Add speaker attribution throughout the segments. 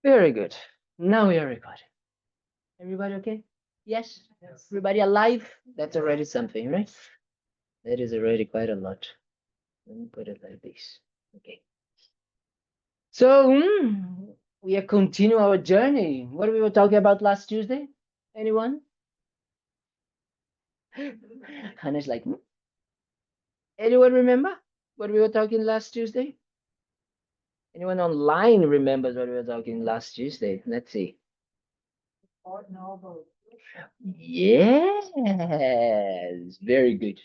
Speaker 1: Very good. Now we are recording. Everybody okay? Yes? Yes. Everybody alive? That's already something, right? That is already quite a lot. Let me put it like this. Okay. So, we are continue our journey. What we were talking about last Tuesday? Anyone? Hannah's like, anyone remember what we were talking last Tuesday? Anyone online remembers what we were talking last Tuesday? Let's see. Yes, very good.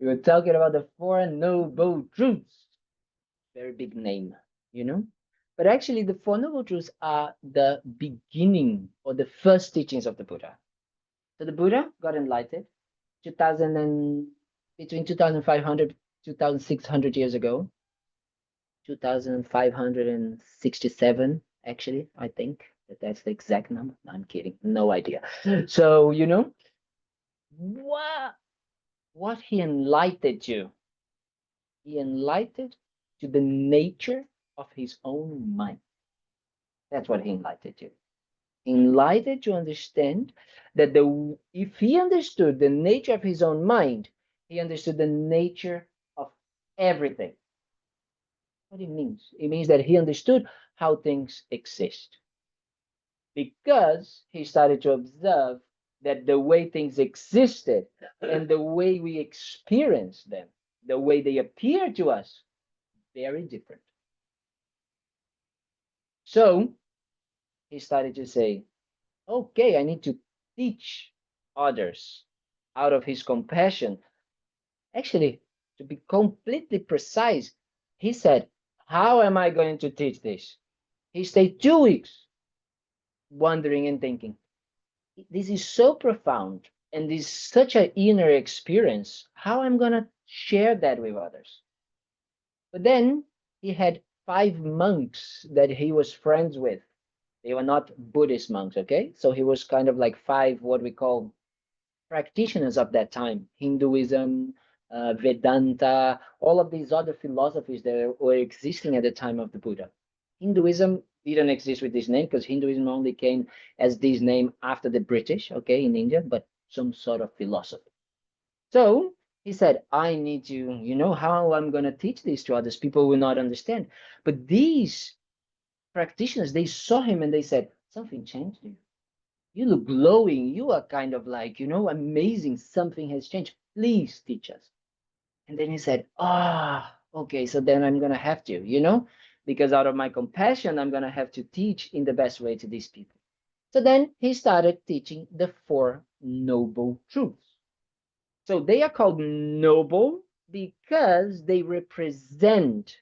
Speaker 1: We were talking about the Four Noble Truths. Very big name, you know? But actually, the Four Noble Truths are the beginning or the first teachings of the Buddha. So the Buddha got enlightened 2000 and between 2500 2600 years ago, 2567 actually, I think that's the exact number. No, I'm kidding, no idea. So what he enlightened you, he enlightened to the nature of his own mind. That's what he enlightened you. He enlightened to understand that if he understood the nature of his own mind, he understood the nature of everything. What it means? It means that he understood how things exist. Because he started to observe that the way things existed and the way we experience them, the way they appear to us, very different. So he started to say, okay, I need to teach others out of his compassion. Actually, to be completely precise, he said, how am I going to teach this? He stayed 2 weeks wondering and thinking. This is so profound and this is such an inner experience. How am I going to share that with others? But then he had 5 monks that he was friends with. They were not Buddhist monks, okay? So he was kind of like 5, what we call practitioners of that time: Hinduism, Vedanta, all of these other philosophies that were existing at the time of the Buddha. Hinduism didn't exist with this name because Hinduism only came as this name after the British, okay, in India, but some sort of philosophy. So he said, I need to, how I'm going to teach this to others. People will not understand. But these practitioners, they saw him and they said, something changed you. You look glowing. You are kind of like, amazing. Something has changed. Please teach us. And then he said, okay, so then I'm going to have to, because out of my compassion, I'm going to have to teach in the best way to these people. So then he started teaching the Four Noble Truths. So they are called noble because they represent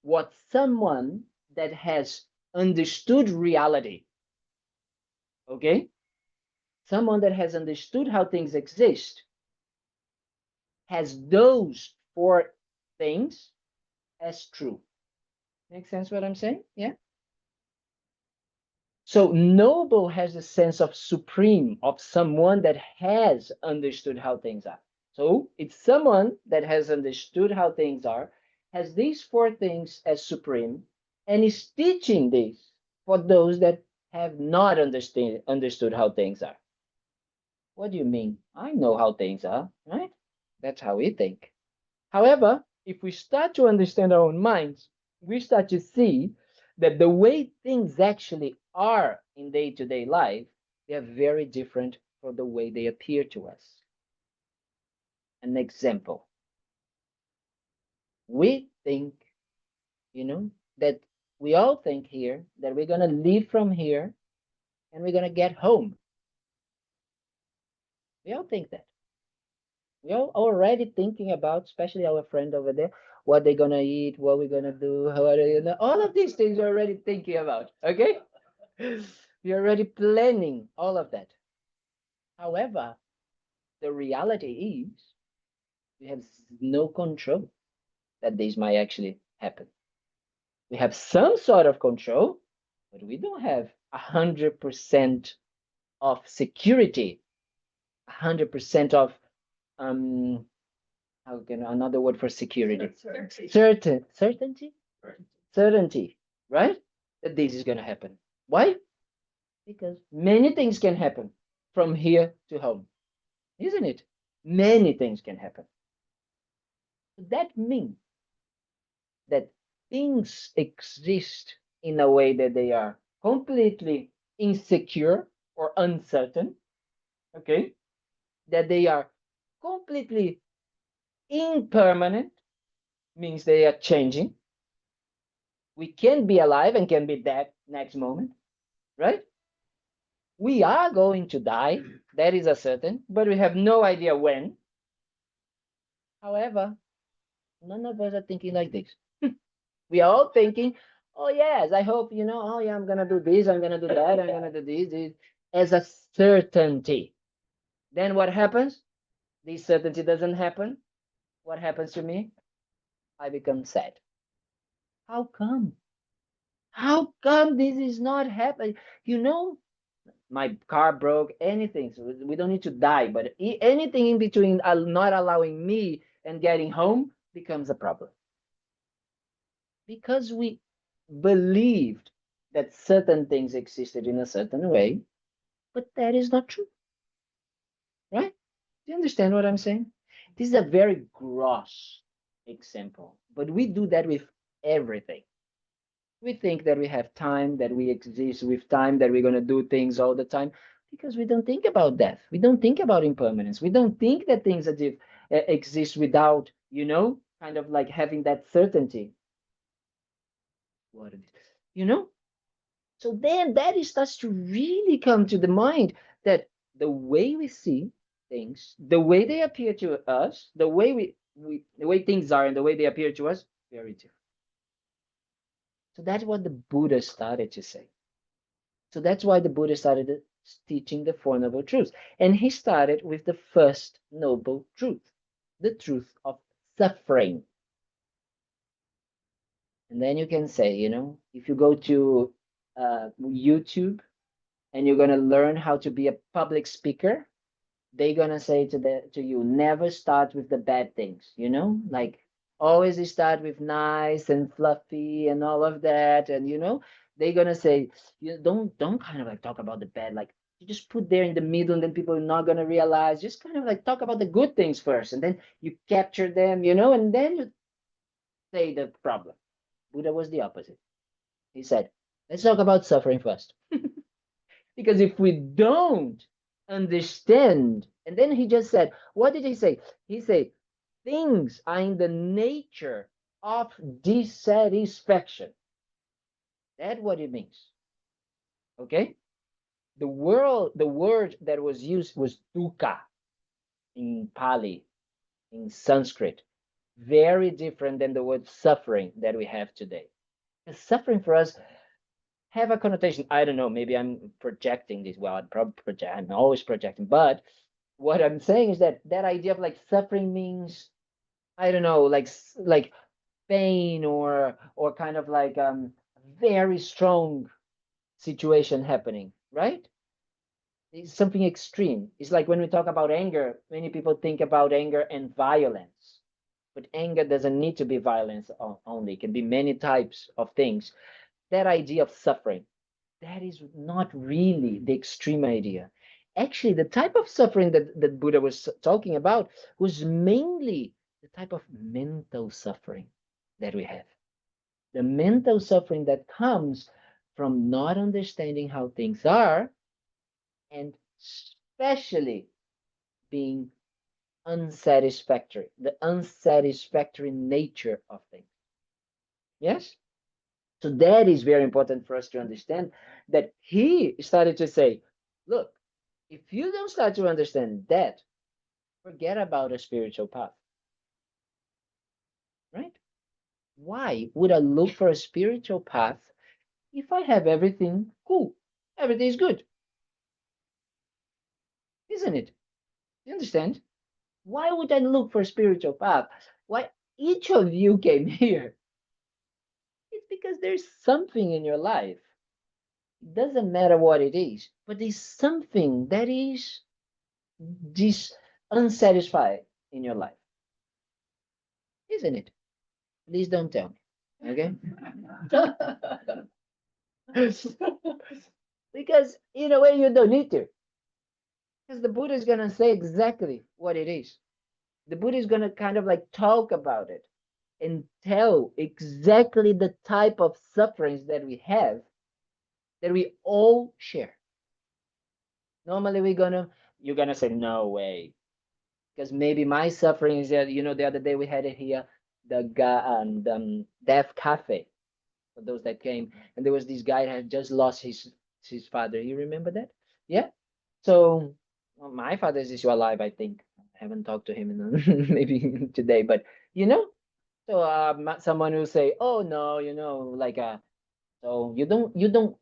Speaker 1: what someone that has understood reality, okay? Someone that has understood how things exist has those 4 things as true. Make sense what I'm saying? Yeah. So noble has a sense of supreme, of someone that has understood how things are. So it's someone that has understood how things are, has these 4 things as supreme, and is teaching this for those that have not understood how things are. What do you mean? I know how things are, right? That's how we think. However, if we start to understand our own minds, we start to see that the way things actually are in day-to-day life, they are very different from the way they appear to us. An example. We think, that we all think here that we're going to leave from here and we're going to get home. We all think that. We're already thinking about, especially our friend over there, what they're gonna eat, what we're gonna do, all of these things we're already thinking about. Okay, we're already planning all of that. However, the reality is we have no control that this might actually happen. We have some sort of control, but we don't have 100% of security, 100% of um how can another word for security? Certainty, right? That this is going to happen. Why? Because many things can happen from here to home, isn't it? Many things can happen. That means that things exist in a way that they are completely insecure or uncertain, okay? That they are completely impermanent, means they are changing. We can be alive and can be dead next moment, right? We are going to die, that is a certain, but we have no idea when. However, none of us are thinking like this. We are all thinking, oh yes, I hope, oh yeah, I'm gonna do this, I'm gonna do that, I'm gonna do this, as a certainty. Then what happens? This certainty doesn't happen. What happens to me? I become sad. How come? How come this is not happening? My car broke, anything. So we don't need to die, but anything in between not allowing me and getting home becomes a problem. Because we believed that certain things existed in a certain way, but that is not true, right? Do you understand what I'm saying? This is a very gross example, but we do that with everything. We think that we have time, that we exist with time, that we're going to do things all the time, because we don't think about death. We don't think about impermanence. We don't think that things exist without, kind of like having that certainty. What it is, you know? So then that starts to really come to the mind that the way we see things, the way they appear to us, the way things are and the way they appear to us, very different. So that's what the Buddha started to say. So that's why the Buddha started teaching the Four Noble Truths. And he started with the first noble truth, the truth of suffering. And then you can say, if you go to YouTube and you're going to learn how to be a public speaker, they're going to say to you, never start with the bad things, like always start with nice and fluffy and all of that. And, they're going to say, don't kind of like talk about the bad, like you just put there in the middle and then people are not going to realize, just kind of like talk about the good things first. And then you capture them, and then you say the problem. Buddha was the opposite. He said, let's talk about suffering first. Because if we don't understand, and then he just said, what did he say? He said, things are in the nature of dissatisfaction. That's what it means. Okay? The word that was used was dukkha in Pali, in Sanskrit. Very different than the word suffering that we have today. Because suffering for us have a connotation. I don't know, maybe I'm projecting this. Well, I'm always projecting, but what I'm saying is that idea of like suffering means, I don't know, like pain or kind of like very strong situation happening, right? It's something extreme. It's like when we talk about anger, many people think about anger and violence, but anger doesn't need to be violence only. It can be many types of things. That idea of suffering, that is not really the extreme idea. Actually, the type of suffering that Buddha was talking about was mainly the type of mental suffering that we have. The mental suffering that comes from not understanding how things are, and especially being unsatisfactory, the unsatisfactory nature of things. Yes? So that is very important for us to understand, that he started to say, look, if you don't start to understand that, forget about a spiritual path, right? Why would I look for a spiritual path if I have everything cool? Everything is good, isn't it? You understand? Why would I look for a spiritual path? Why each of you came here? It's because there's something in your life. It doesn't matter what it is, but there's something that is this unsatisfied in your life, isn't it? Please don't tell me. Okay. Because in a way you don't need to. Because the Buddha is going to say exactly what it is. The Buddha is going to kind of like talk about it and tell exactly the type of sufferings that we have, that we all share. Normally you're gonna say, no way. Because maybe my suffering is that, the other day we had it here, the guy and Deaf Cafe, for those that came, and there was this guy that had just lost his father. You remember that? Yeah. So well, my father is still alive, I think. I haven't talked to him in maybe today, but you know, so someone will say, "Oh no, like so you don't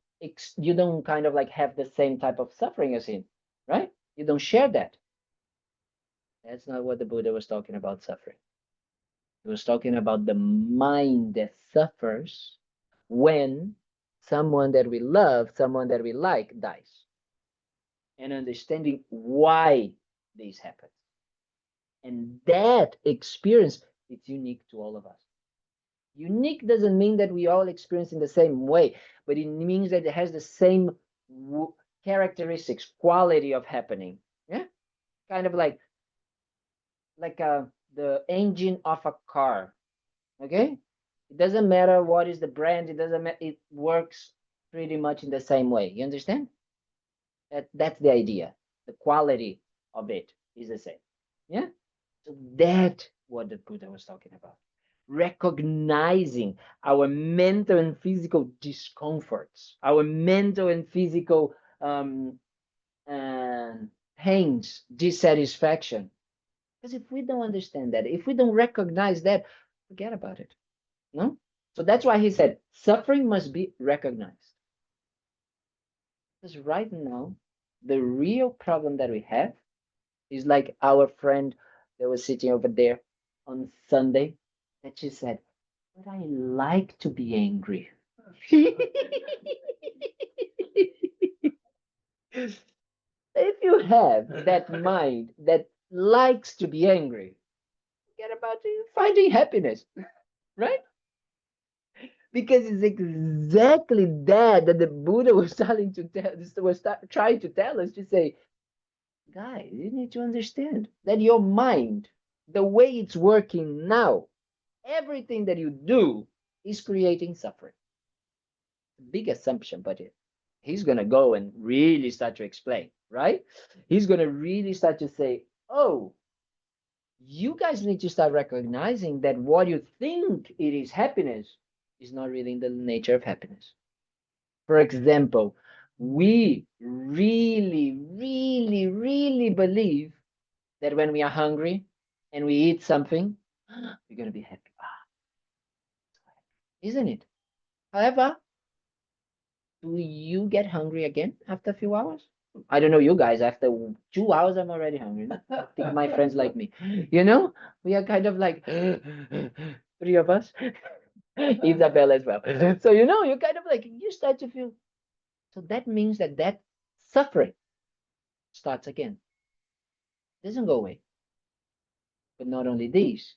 Speaker 1: kind of like have the same type of suffering as him, right? You don't share that." That's not what the Buddha was talking about suffering. He was talking about the mind that suffers when someone that we love, someone that we like, dies, and understanding why this happens. And that experience is unique to all of us. Unique doesn't mean that we all experience in the same way, but it means that it has the same characteristics, quality of happening. Yeah, kind of like the engine of a car. Okay, it doesn't matter what is the brand. It doesn't matter. It works pretty much in the same way. You understand? That's the idea. The quality of it is the same. Yeah. So that's what the Buddha was talking about. Recognizing our mental and physical discomforts, our mental and physical pains, dissatisfaction. Because if we don't understand that, if we don't recognize that, forget about it. No? So that's why he said suffering must be recognized. Because right now, the real problem that we have is like our friend that was sitting over there on Sunday, that she said, but I like to be angry. If you have that mind that likes to be angry, forget about finding happiness, right? Because it's exactly that the Buddha was trying to tell us to say, guys, you need to understand that your mind, the way it's working now, everything that you do is creating suffering. Big assumption, but he's going to go and really start to explain, right? He's going to really start to say, oh, you guys need to start recognizing that what you think it is happiness is not really the nature of happiness. For example, we really, really, really believe that when we are hungry and we eat something, we're going to be happy. Isn't it? However, do you get hungry again after a few hours? I don't know you guys. After 2 hours, I'm already hungry. I think my friends like me. We are kind of like three of us, Isabel as well. So you kind of like you start to feel. So that means that suffering starts again. It doesn't go away. But not only this,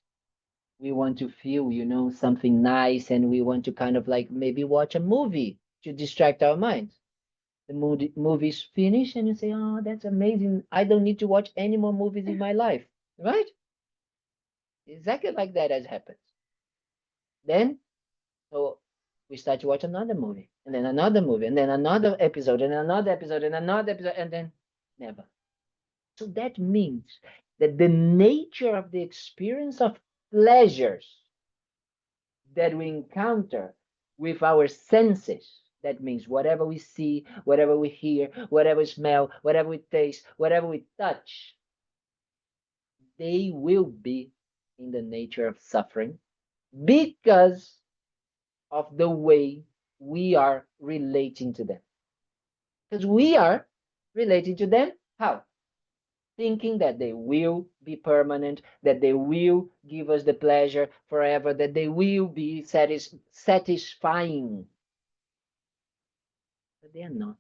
Speaker 1: we want to feel, something nice, and we want to kind of like maybe watch a movie to distract our minds. The movie's finished, and you say, "Oh, that's amazing! I don't need to watch any more movies in my life." Right? Exactly like that has happened. Then, so we start to watch another movie, and then another movie, and then another episode, and another episode, and another episode, and then never. So that means that the nature of the experience of pleasures that we encounter with our senses, that means whatever we see, whatever we hear, whatever we smell, whatever we taste, whatever we touch, they will be in the nature of suffering because of the way we are relating to them. Because we are relating to them, how? Thinking that they will be permanent, that they will give us the pleasure forever, that they will be satisfying. But they are not.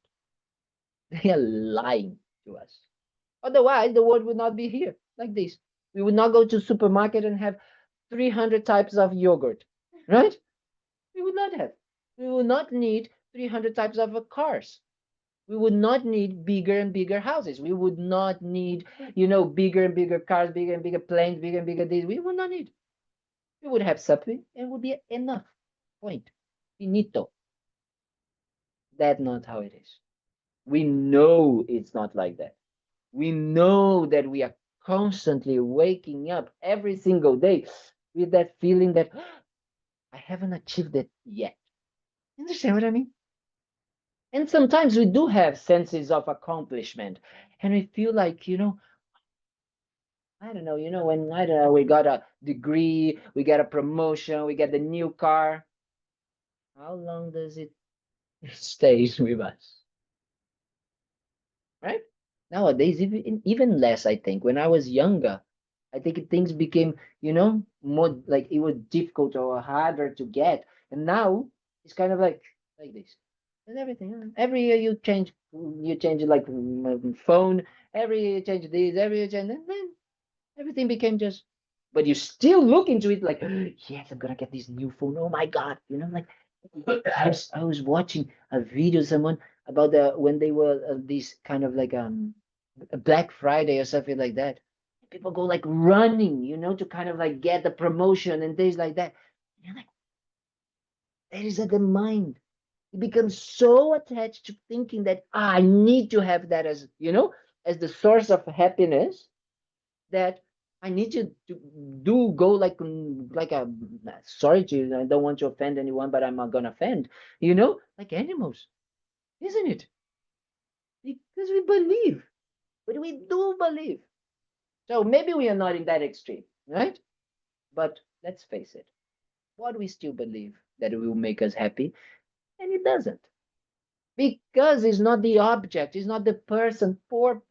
Speaker 1: They are lying to us. Otherwise, the world would not be here like this. We would not go to supermarket and have 300 types of yogurt, right? We would not have. We would not need 300 types of cars. We would not need bigger and bigger houses. We would not need, bigger and bigger cars, bigger and bigger planes, bigger and bigger this. We would not need. We would have something and would be enough. Point. Finito. That's not how it is. We know it's not like that. We know that we are constantly waking up every single day with that feeling that I haven't achieved it yet. You understand what I mean? And sometimes we do have senses of accomplishment and we feel like, I don't know, when I don't know, we got a degree, we got a promotion, we get the new car. How long does it stay with us? Right? Nowadays, even less, I think. When I was younger, I think things became, more like it was difficult or harder to get. And now it's kind of like this. And everything. Every year you change like phone, every year you change this, every year you change, and then everything became just, but you still look into it like, yes, I'm gonna get this new phone. Oh my God, like I was watching a video someone about the when they were these kind of like a Black Friday or something like that. People go like running, to kind of like get the promotion and things like that. And you're like, that is at the mind. You become so attached to thinking that I need to have that as the source of happiness that I need to do go like a sorry to I don't want to offend anyone, but I'm not gonna offend, like animals, isn't it? Because we believe, but we do believe. So maybe we are not in that extreme, right? But let's face it, what we still believe that it will make us happy, and it doesn't. Because it's not the object, it's not the person, poor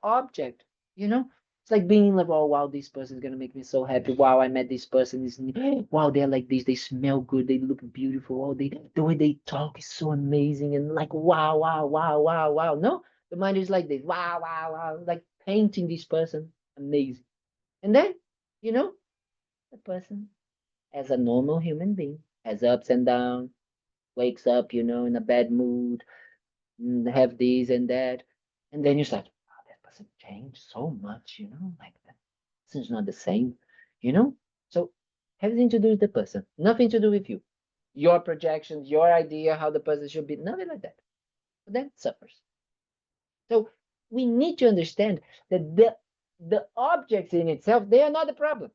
Speaker 1: object, you know? It's like being like, oh wow, this person is gonna make me so happy. Wow, I met this person. Is wow, they're like this, they smell good, they look beautiful, oh the way they talk is so amazing, and like wow, wow, wow, wow, wow. No, the mind is like this, wow, wow, wow, like painting this person, amazing. And then, you know, the person as a normal human being has ups and downs, wakes up, in a bad mood, have this and that. And then you start, oh, that person changed so much, like that person's not the same, you know? So everything to do with the person, nothing to do with you. Your projections, your idea how the person should be, nothing like that. But then it suffers. So we need to understand that the objects in itself, they are not the problem.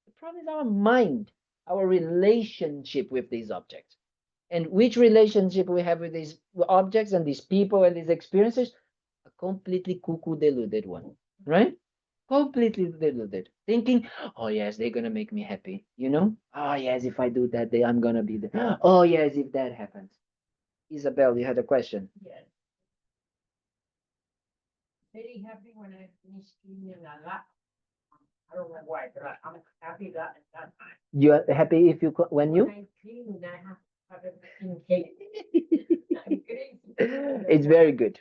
Speaker 1: The problem is our mind, our relationship with these objects. And which relationship we have with these objects and these people and these experiences, a completely cuckoo deluded one, right? Completely deluded, thinking, oh yes, they're gonna make me happy, oh yes, if I do that, I'm gonna be there. Oh yes, if that happens. Isabel, you had a question.
Speaker 2: Yes. Very happy when I finish cleaning a lot. I don't know why, but I'm happy that at that time.
Speaker 1: You're happy if when
Speaker 2: When
Speaker 1: you
Speaker 2: I clean, I have to have everything clean. I'm crazy.
Speaker 1: it's very good.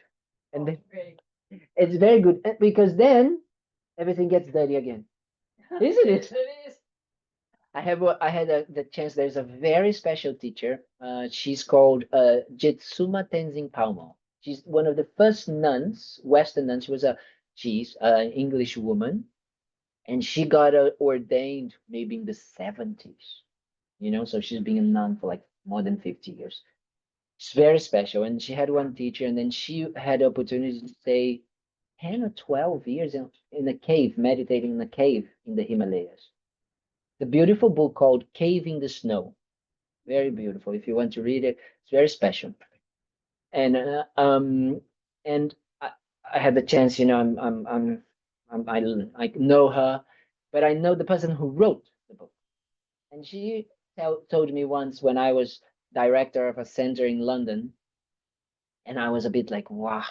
Speaker 1: And then it's very good because then everything gets dirty again, isn't it?
Speaker 2: It is.
Speaker 1: I had the chance. There's a very special teacher. She's called Jitsuma Tenzin Palmo. She's one of the first nuns, Western nuns. She's an English woman, and she got ordained maybe in the 70s. So she's been a nun for like more than 50 years. It's very special. And she had one teacher, and then she had the opportunity to stay 10 or 12 years in a cave, meditating in a cave in the Himalayas. The beautiful book called Cave in the Snow. Very beautiful. If you want to read it, it's very special. And and I had the chance, I know her, but I know the person who wrote the book. And she told me once when I was director of a center in London, and I was a bit like, wow,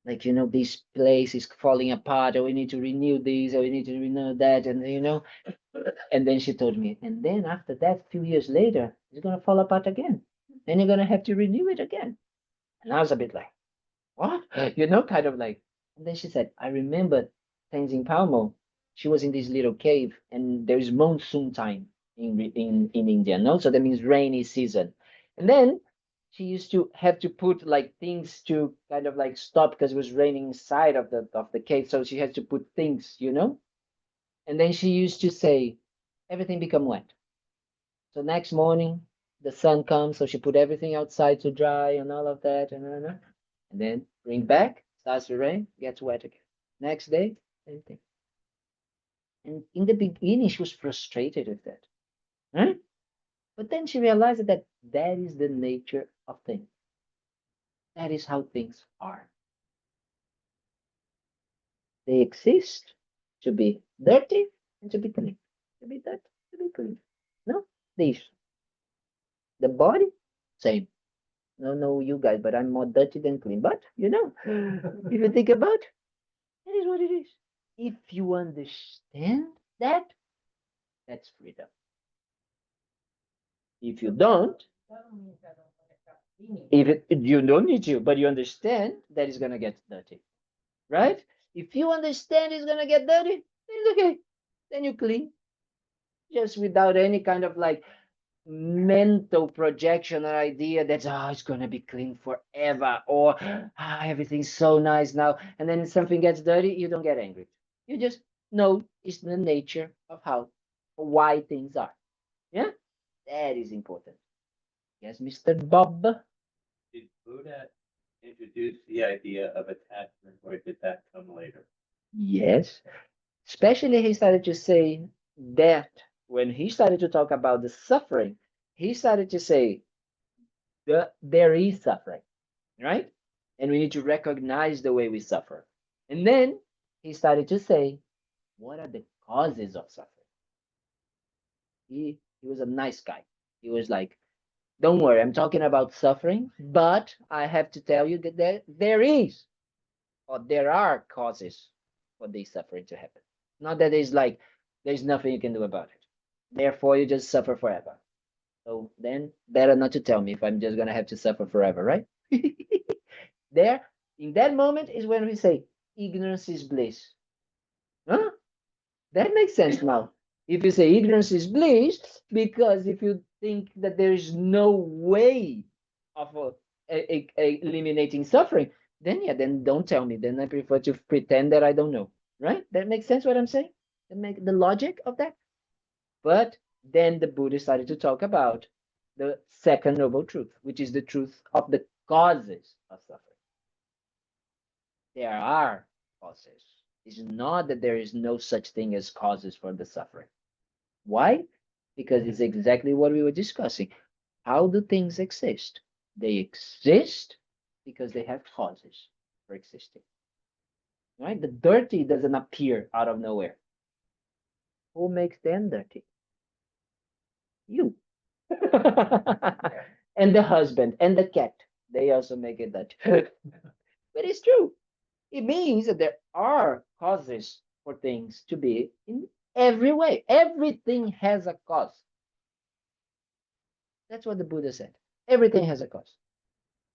Speaker 1: like this place is falling apart, or we need to renew this, or we need to renew that, and then she told me, and then after that, a few years later, it's gonna fall apart again. Then you're gonna have to renew it again. And I was a bit like, what? Kind of like. And then she said, I remember Tenzin Palmo. She was in this little cave, and there is monsoon time in India, no? So that means rainy season. And then she used to have to put like things to kind of like stop because it was raining inside of the cave, so she had to put things, and then she used to say everything become wet. So next morning the sun comes, so she put everything outside to dry and all of that, and then bring back, starts to rain, gets wet again. Next day, same thing. And in the beginning she was frustrated with that, right? But then she realized that that is the nature of things. That is how things are. They exist to be dirty and to be clean. To be dirty, to be clean. No, these. The body, same. No, no, you guys, but I'm more dirty than clean. But if you think about it, that is what it is. If you understand that, that's freedom. If you don't, you don't need to, but you understand that it's gonna get dirty, right? If you understand it's gonna get dirty, then it's okay. Then you clean, just without any kind of like mental projection or idea that it's gonna be clean forever, or everything's so nice now, and then something gets dirty, you don't get angry. You just know it's the nature of why things are. Yeah, that is important. Yes, Mr. Bob.
Speaker 3: Did Buddha introduce the idea of attachment, or did that come later?
Speaker 1: Yes, especially he started to say that when he started to talk about the suffering, he started to say there is suffering, right? And we need to recognize the way we suffer. And then he started to say, what are the causes of suffering? He was a nice guy. He was like, don't worry, I'm talking about suffering, but I have to tell you that there is, or there are causes for this suffering to happen. Not that it's like there's nothing you can do about it. Therefore, you just suffer forever. So then, better not to tell me if I'm just gonna have to suffer forever, right? There, in that moment, is when we say ignorance is bliss. Huh? That makes sense now. If you say ignorance is bliss, because if you think that there is no way of eliminating suffering, then yeah, then don't tell me. Then I prefer to pretend that I don't know. Right? That makes sense what I'm saying? That make the logic of that. But then the Buddha started to talk about the second noble truth, which is the truth of the causes of suffering. There are causes. It's not that there is no such thing as causes for the suffering. Why? Because it's exactly what we were discussing. How do things exist? They exist because they have causes for existing. Right? The dirty doesn't appear out of nowhere. Who makes them dirty? You. And the husband and the cat. They also make it dirty. But it's true. It means that there are causes for things to be in every way. Everything has a cause. That's what the Buddha said. Everything has a cause.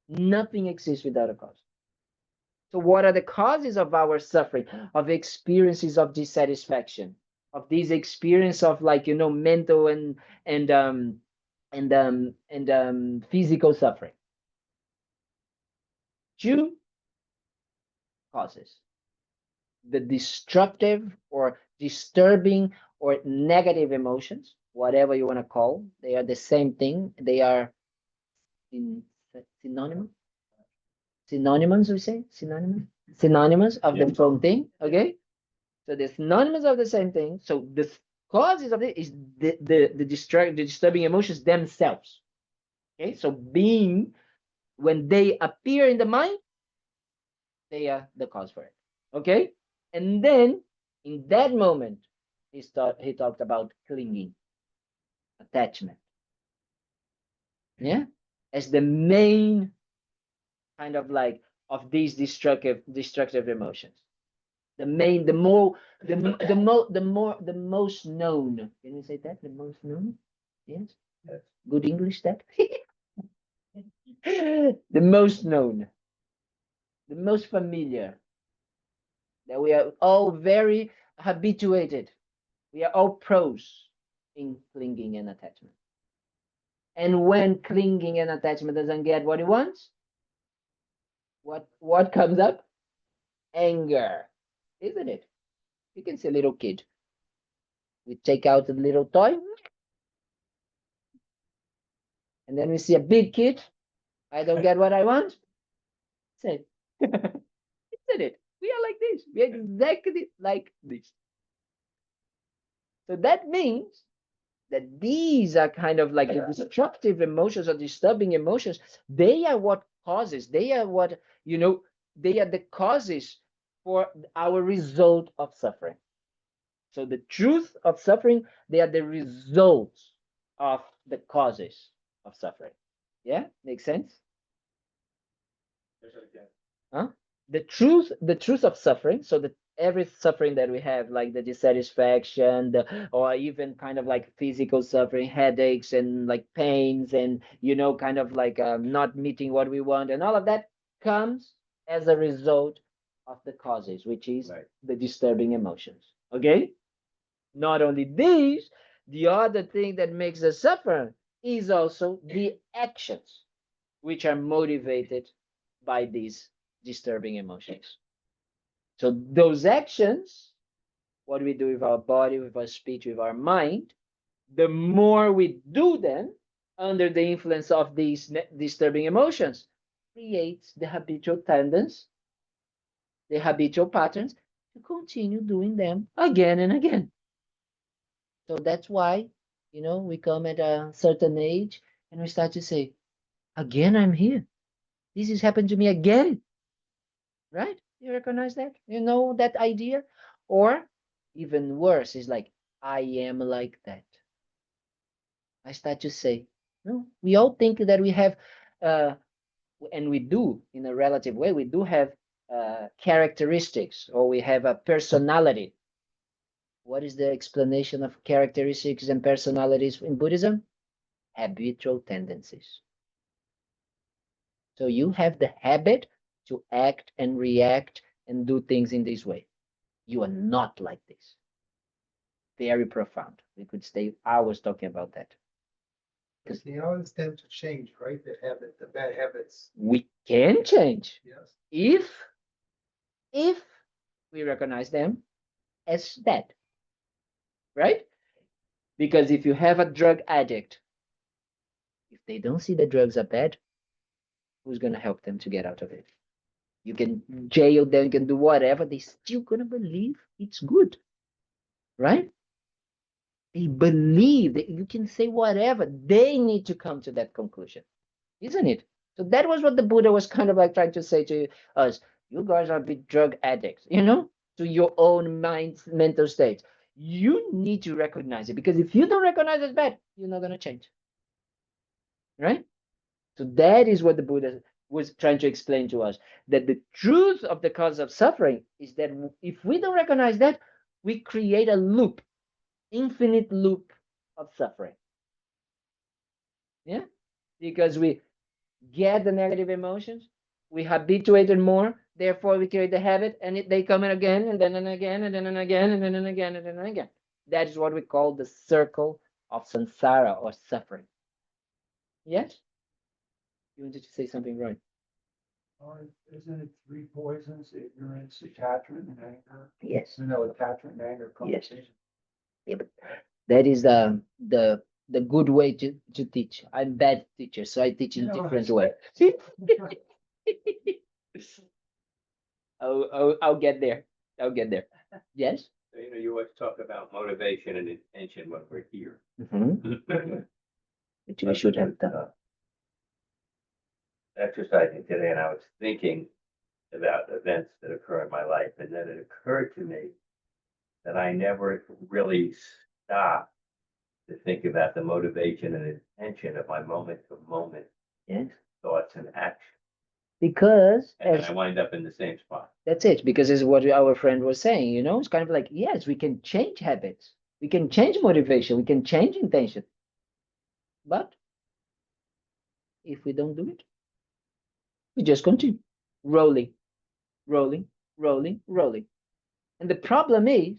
Speaker 1: Nothing exists without a cause. So, what are the causes of our suffering, of experiences of dissatisfaction, of this experience of mental and physical suffering? Two causes: the destructive or disturbing or negative emotions, whatever you want to call, they are the same thing. They are synonymous. Synonymous, we say synonymous of the same thing. Okay, so they're synonymous of the same thing. So the causes of it is the disturbing emotions themselves. Okay, so being when they appear in the mind, they are the cause for it. Okay, and then in that moment, he talked about clinging, attachment. Yeah, as the main kind of like of these destructive emotions. The main, the most known. Can you say that? The most known? Yes. Good English, that. The most known, the most familiar, that we are all very habituated. We are all pros in clinging and attachment. And when clinging and attachment doesn't get what it wants, what comes up? Anger, isn't it? You can see a little kid. We take out the little toy, and then we see a big kid. I don't get what I want. Say, isn't it? We are like this. We are exactly like this. So that means that these are kind of like the destructive emotions or disturbing emotions. They are what causes, they are what, they are the causes for our result of suffering. So the truth of suffering, they are the results of the causes of suffering. Yeah, makes sense? Huh? The truth of suffering, so that every suffering that we have, like the dissatisfaction, or even kind of like physical suffering, headaches and like pains, and kind of like not meeting what we want, and all of that comes as a result of the causes, which is the disturbing emotions. Okay, not only these, the other thing that makes us suffer is also the actions which are motivated by these disturbing emotions. So those actions, what we do with our body, with our speech, with our mind, the more we do them under the influence of these disturbing emotions, creates the habitual tendency, the habitual patterns to continue doing them again and again. So that's why, we come at a certain age and we start to say, again, I'm here. This has happened to me again. Right? You recognize that? You know that idea? Or even worse is like, I am like that. I start to say, no, we all think that we have, and we do in a relative way, we do have characteristics, or we have a personality. What is the explanation of characteristics and personalities in Buddhism? Habitual tendencies. So you have the habit to act and react and do things in this way. You are not like this. Very profound. We could stay hours talking about that.
Speaker 4: Because they always tend to change, right? The bad habits.
Speaker 1: We can change.
Speaker 4: Yes.
Speaker 1: If we recognize them as bad, right? Because if you have a drug addict, if they don't see the drugs are bad, who's going to help them to get out of it? You can jail them, you can do whatever, they still going to believe it's good, right? They believe that you can say whatever. They need to come to that conclusion, isn't it? So that was what the Buddha was kind of like trying to say to us. You guys are big drug addicts, to your own mind's mental state. You need to recognize it, because if you don't recognize it's bad, you're not going to change. Right? So that is what the Buddha was trying to explain to us, that the truth of the cause of suffering is that if we don't recognize that, we create a loop, infinite loop of suffering. Yeah? Because we get the negative emotions, we habituated more, therefore we create the habit, and they come in again, and then and again, and then and again, and then and again, and then and again. That is what we call the circle of samsara, or suffering. Yes? You wanted to say something, right?
Speaker 4: Or isn't it three poisons? Ignorance, attachment, and anger.
Speaker 1: Yes.
Speaker 4: Attachment and anger.
Speaker 1: Yes. Yeah, but that is the good way to teach. I'm bad teacher, so I teach in different way. I'll get there. I'll get there. Yes.
Speaker 3: So, you always talk about motivation and intention when we're here.
Speaker 1: Which we should have done.
Speaker 3: Exercising today, and I was thinking about events that occur in my life, and then it occurred to me that I never really stopped to think about the motivation and intention of my moment-to-moment thoughts and actions.
Speaker 1: Because
Speaker 3: and I wind up in the same spot.
Speaker 1: That's it. Because it's what our friend was saying. It's kind of like, yes, we can change habits, we can change motivation, we can change intention, but if we don't do it, we just continue rolling, rolling, rolling, rolling. And the problem is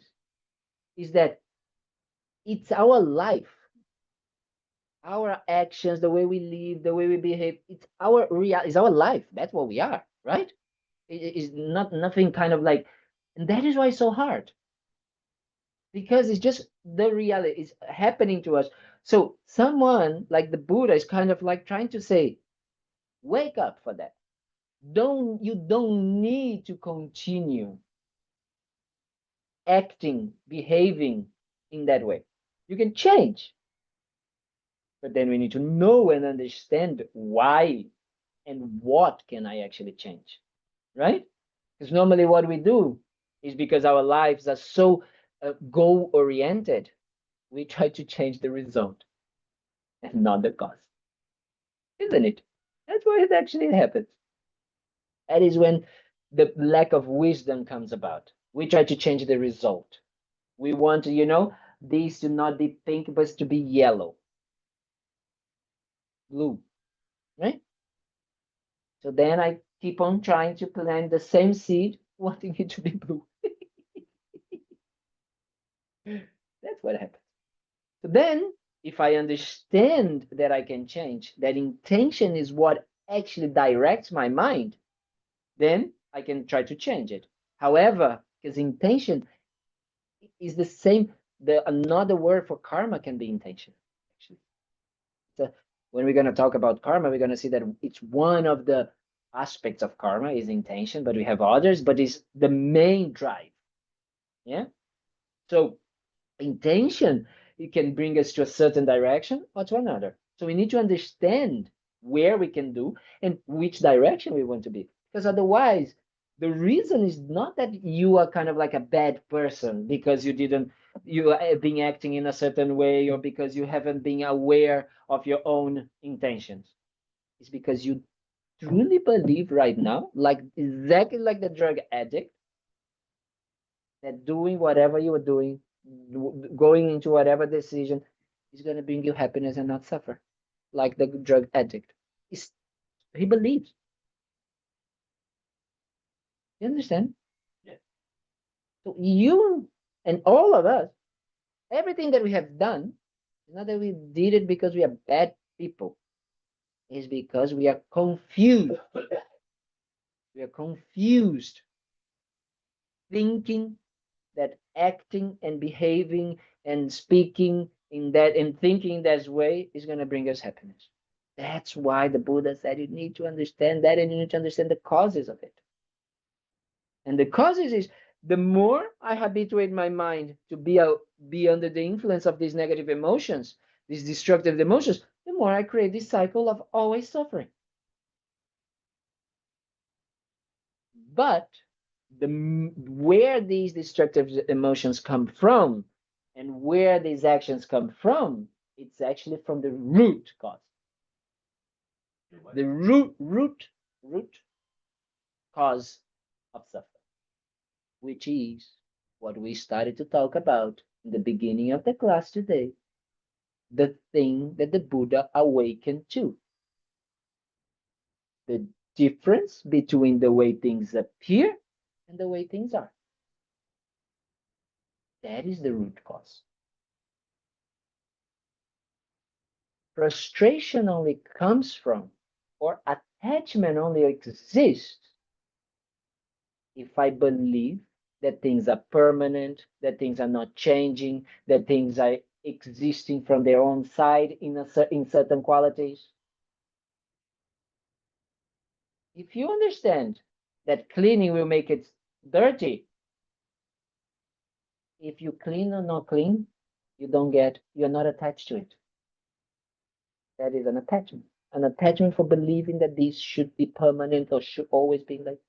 Speaker 1: that it's our life Our actions, the way we live, the way we behave, it's our real, it's our life. That's what we are, right? It is not nothing kind of like, and that is why it's so hard, because it's just the reality is happening to us. So someone like the Buddha is kind of like trying to say, wake up for that. You don't need to continue acting, behaving in that way. You can change, but then we need to know and understand why and what can I actually change, right? Because normally what we do is because our lives are so goal oriented, we try to change the result and not the cause, isn't it? That's why it actually happens. That is when the lack of wisdom comes about. We try to change the result. We want to, these to not be pink, but to be yellow, blue, right? So then I keep on trying to plant the same seed, wanting it to be blue. That's what happens. So then, if I understand that I can change, that intention is what actually directs my mind, then I can try to change it. However, because intention is the same, another word for karma can be intention. Actually, so when we're going to talk about karma, we're going to see that it's one of the aspects of karma is intention, but we have others, but it's the main drive. Yeah. So intention, it can bring us to a certain direction or to another. So we need to understand where we can do and which direction we want to be. Because otherwise, the reason is not that you are kind of like a bad person because you have been acting in a certain way or because you haven't been aware of your own intentions. It's because you truly believe right now, like exactly like the drug addict, that doing whatever you are doing, going into whatever decision is going to bring you happiness and not suffer, like the drug addict. He believes. You understand?
Speaker 3: Yeah.
Speaker 1: So you and all of us, everything that we have done, is not that we did it because we are bad people. It's because we are confused. We are confused, thinking that acting and behaving and speaking in that and thinking that way is going to bring us happiness. That's why the Buddha said you need to understand that and you need to understand the causes of it. And the causes is the more I habituate my mind to be under the influence of these negative emotions, these destructive emotions, the more I create this cycle of always suffering. But where these destructive emotions come from and where these actions come from, it's actually from the root cause. The root cause of suffering, which is what we started to talk about in the beginning of the class today, the thing that the Buddha awakened to. The difference between the way things appear and the way things are. That is the root cause. Frustration only comes from, or attachment only exists, if I believe that things are permanent, that things are not changing, that things are existing from their own side in certain qualities. If you understand that cleaning will make it dirty, if you clean or not clean, you're not attached to it. That is an attachment for believing that these should be permanent or should always be like.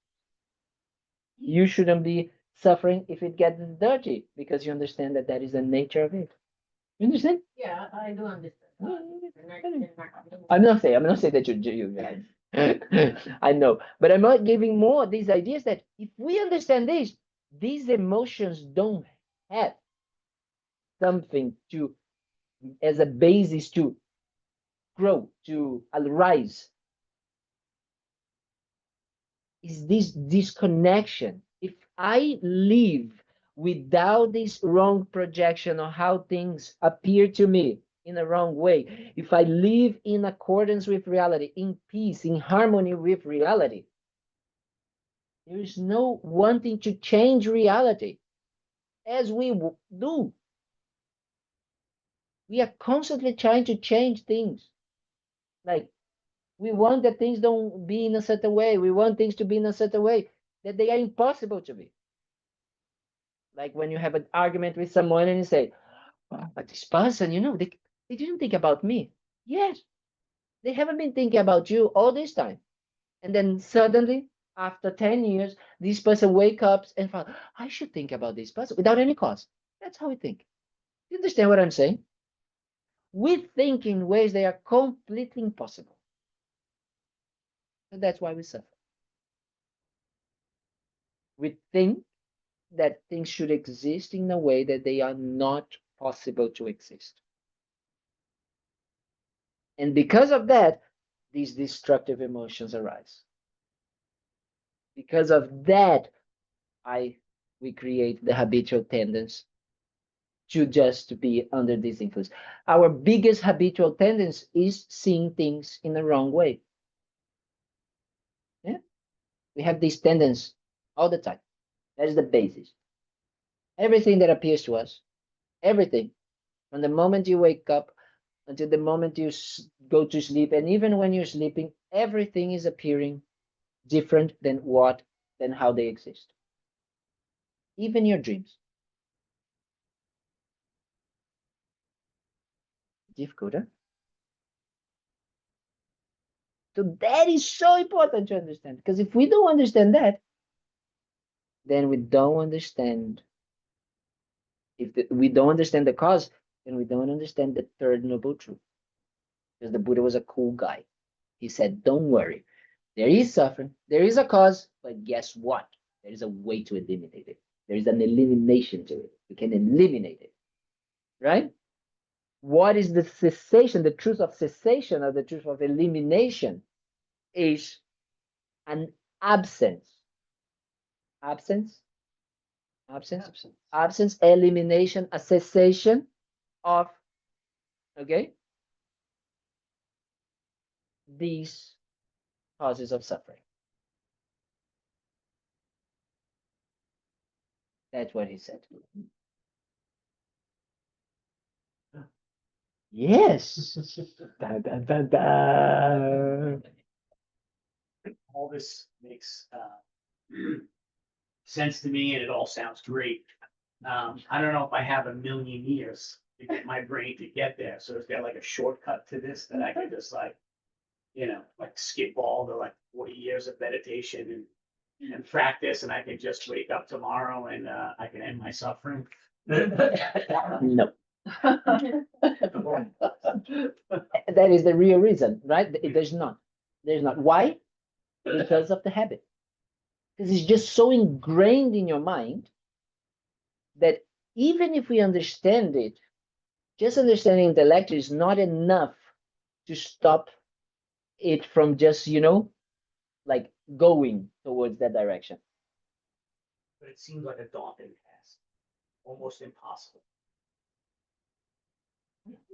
Speaker 1: You shouldn't be suffering if it gets dirty because you understand that that is the nature of it. You understand?
Speaker 2: Yeah, I do understand.
Speaker 1: I'm not saying that you I know, but I'm not giving more these ideas that if we understand this, these emotions don't have something to as a basis to grow, to arise. Is this disconnection? If I live without this wrong projection of how things appear to me in the wrong way, if I live in accordance with reality, in peace, in harmony with reality, there is no wanting to change reality as we do. We are constantly trying to change things. Like, we want that things don't be in a certain way. We want things to be in a certain way that they are impossible to be. Like when you have an argument with someone and you say, oh, but this person, they didn't think about me. Yes, they haven't been thinking about you all this time. And then suddenly, after 10 years, this person wakes up and thought, I should think about this person without any cause. That's how we think. You understand what I'm saying? We think in ways that are completely impossible. And that's why we suffer. We think that things should exist in a way that they are not possible to exist. And because of that, these destructive emotions arise. Because of that, we create the habitual tendency to just be under this influence. Our biggest habitual tendency is seeing things in the wrong way. Yeah? We have this tendency all the time. That is the basis. Everything that appears to us, everything, from the moment you wake up until the moment you go to sleep, and even when you're sleeping, everything is appearing different than how they exist. Even your dreams. Difficult, huh? So that is so important to understand, because if we don't understand that, then we don't understand. We don't understand the cause, then we don't understand the third noble truth. Because the Buddha was a cool guy. He said, don't worry. There is suffering, there is a cause, but guess what? There is a way to eliminate it. There is an elimination to it. You can eliminate it, right? What is the cessation, the truth of cessation, or the truth of elimination? Is an absence. Absence, elimination, a cessation of, okay, these causes of suffering. That's what he said. Yes. Da, da, da, da.
Speaker 5: All this makes sense to me, and it all sounds great. I don't know if I have a million years to get my brain to get there. So is there like a shortcut to this that I could just like skip all the like 40 years of meditation and practice, and I can just wake up tomorrow and I can end my suffering?
Speaker 1: No. That is the real reason, right? There's not. There's not. Why? Because of the habit. Because it's just so ingrained in your mind that even if we understand it, just understanding intellectually is not enough to stop it from just, like going towards that direction.
Speaker 5: But it seems like a daunting task, almost impossible.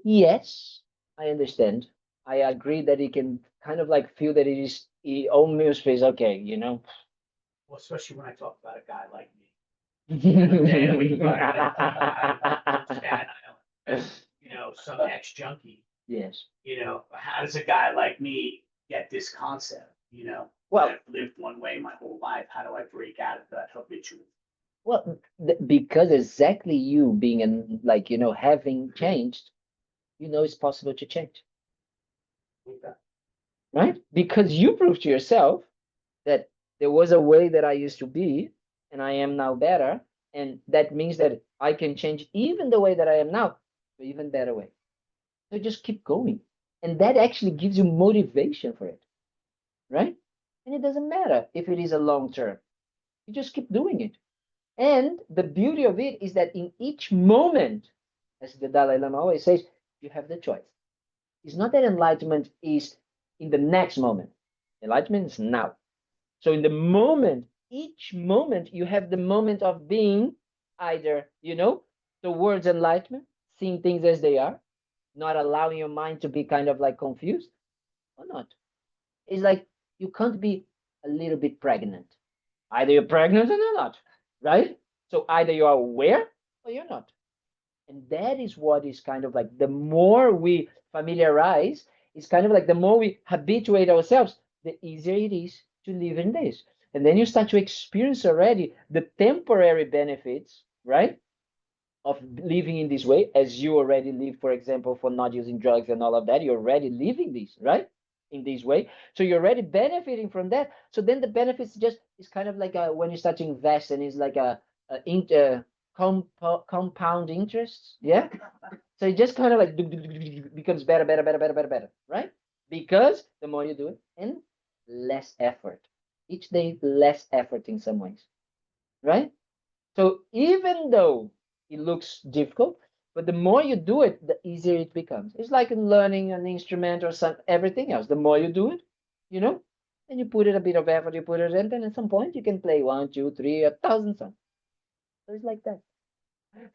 Speaker 1: Yes, I understand. I agree that it can kind of like feel that it almost feels okay,
Speaker 5: Well, especially when I talk about a guy like me. Some ex-junkie.
Speaker 1: Yes.
Speaker 5: How does a guy like me get this concept?
Speaker 1: Well,
Speaker 5: I've lived one way my whole life. How do I break out of that habitual?
Speaker 1: well, because exactly you being having changed, it's possible to change,
Speaker 5: Okay.
Speaker 1: right? Because you proved to yourself that there was a way that I used to be, and I am now better, and that means that I can change even the way that I am now to even better way. So just keep going, and that actually gives you motivation for it, right? And it doesn't matter if it is a long term. You just keep doing it. And the beauty of it is that in each moment, as the Dalai Lama always says, you have the choice. It's not that enlightenment is in the next moment. Enlightenment is now. So in the moment, each moment, you have the moment of being either, towards enlightenment, seeing things as they are, not allowing your mind to be kind of like confused or not. It's like you can't be a little bit pregnant. Either you're pregnant or you're not, right? So either you are aware or you're not. And that is what is kind of like the more we familiarize, it's kind of like the more we habituate ourselves, the easier it is to live in this. And then you start to experience already the temporary benefits, right? Of living in this way, as you already live, for example, for not using drugs and all of that, you're already living this, right? In this way. So you're already benefiting from that. So then the benefits just is kind of like when you start to invest and it's like a compound interest. Yeah. So it just kind of like becomes better, better, better, better, better, better, right? Because the more you do it and less effort. Each day, less effort in some ways, right? So even though it looks difficult, but the more you do it, the easier it becomes. It's like learning an instrument or some everything else. The more you do it, you know, and you put it a bit of effort, you put it in, then at some point you can play 1, 2, 3, 1,000 songs. So it's like that.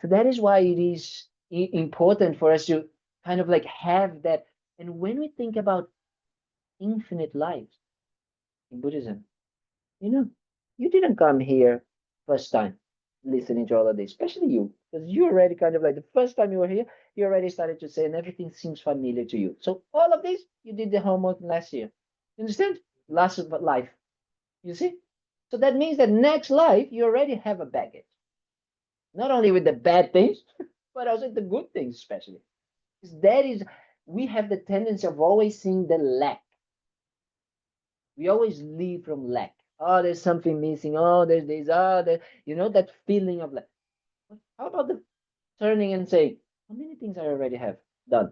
Speaker 1: So that is why it is important for us to kind of like have that. And when we think about infinite lives in Buddhism, you know, you didn't come here first time listening to all of this, especially you, because you already kind of like the first time you were here, you already started to say, and everything seems familiar to you. So all of this, you did the homework last year. You understand? Last life. You see? So that means that next life, you already have a baggage. Not only with the bad things, but also the good things, especially. Because that is, we have the tendency of always seeing the lack. We always live from lack. Oh, there's something missing. Oh, there's this. Oh, there, that feeling of lack. How about the turning and saying, how many things I already have done?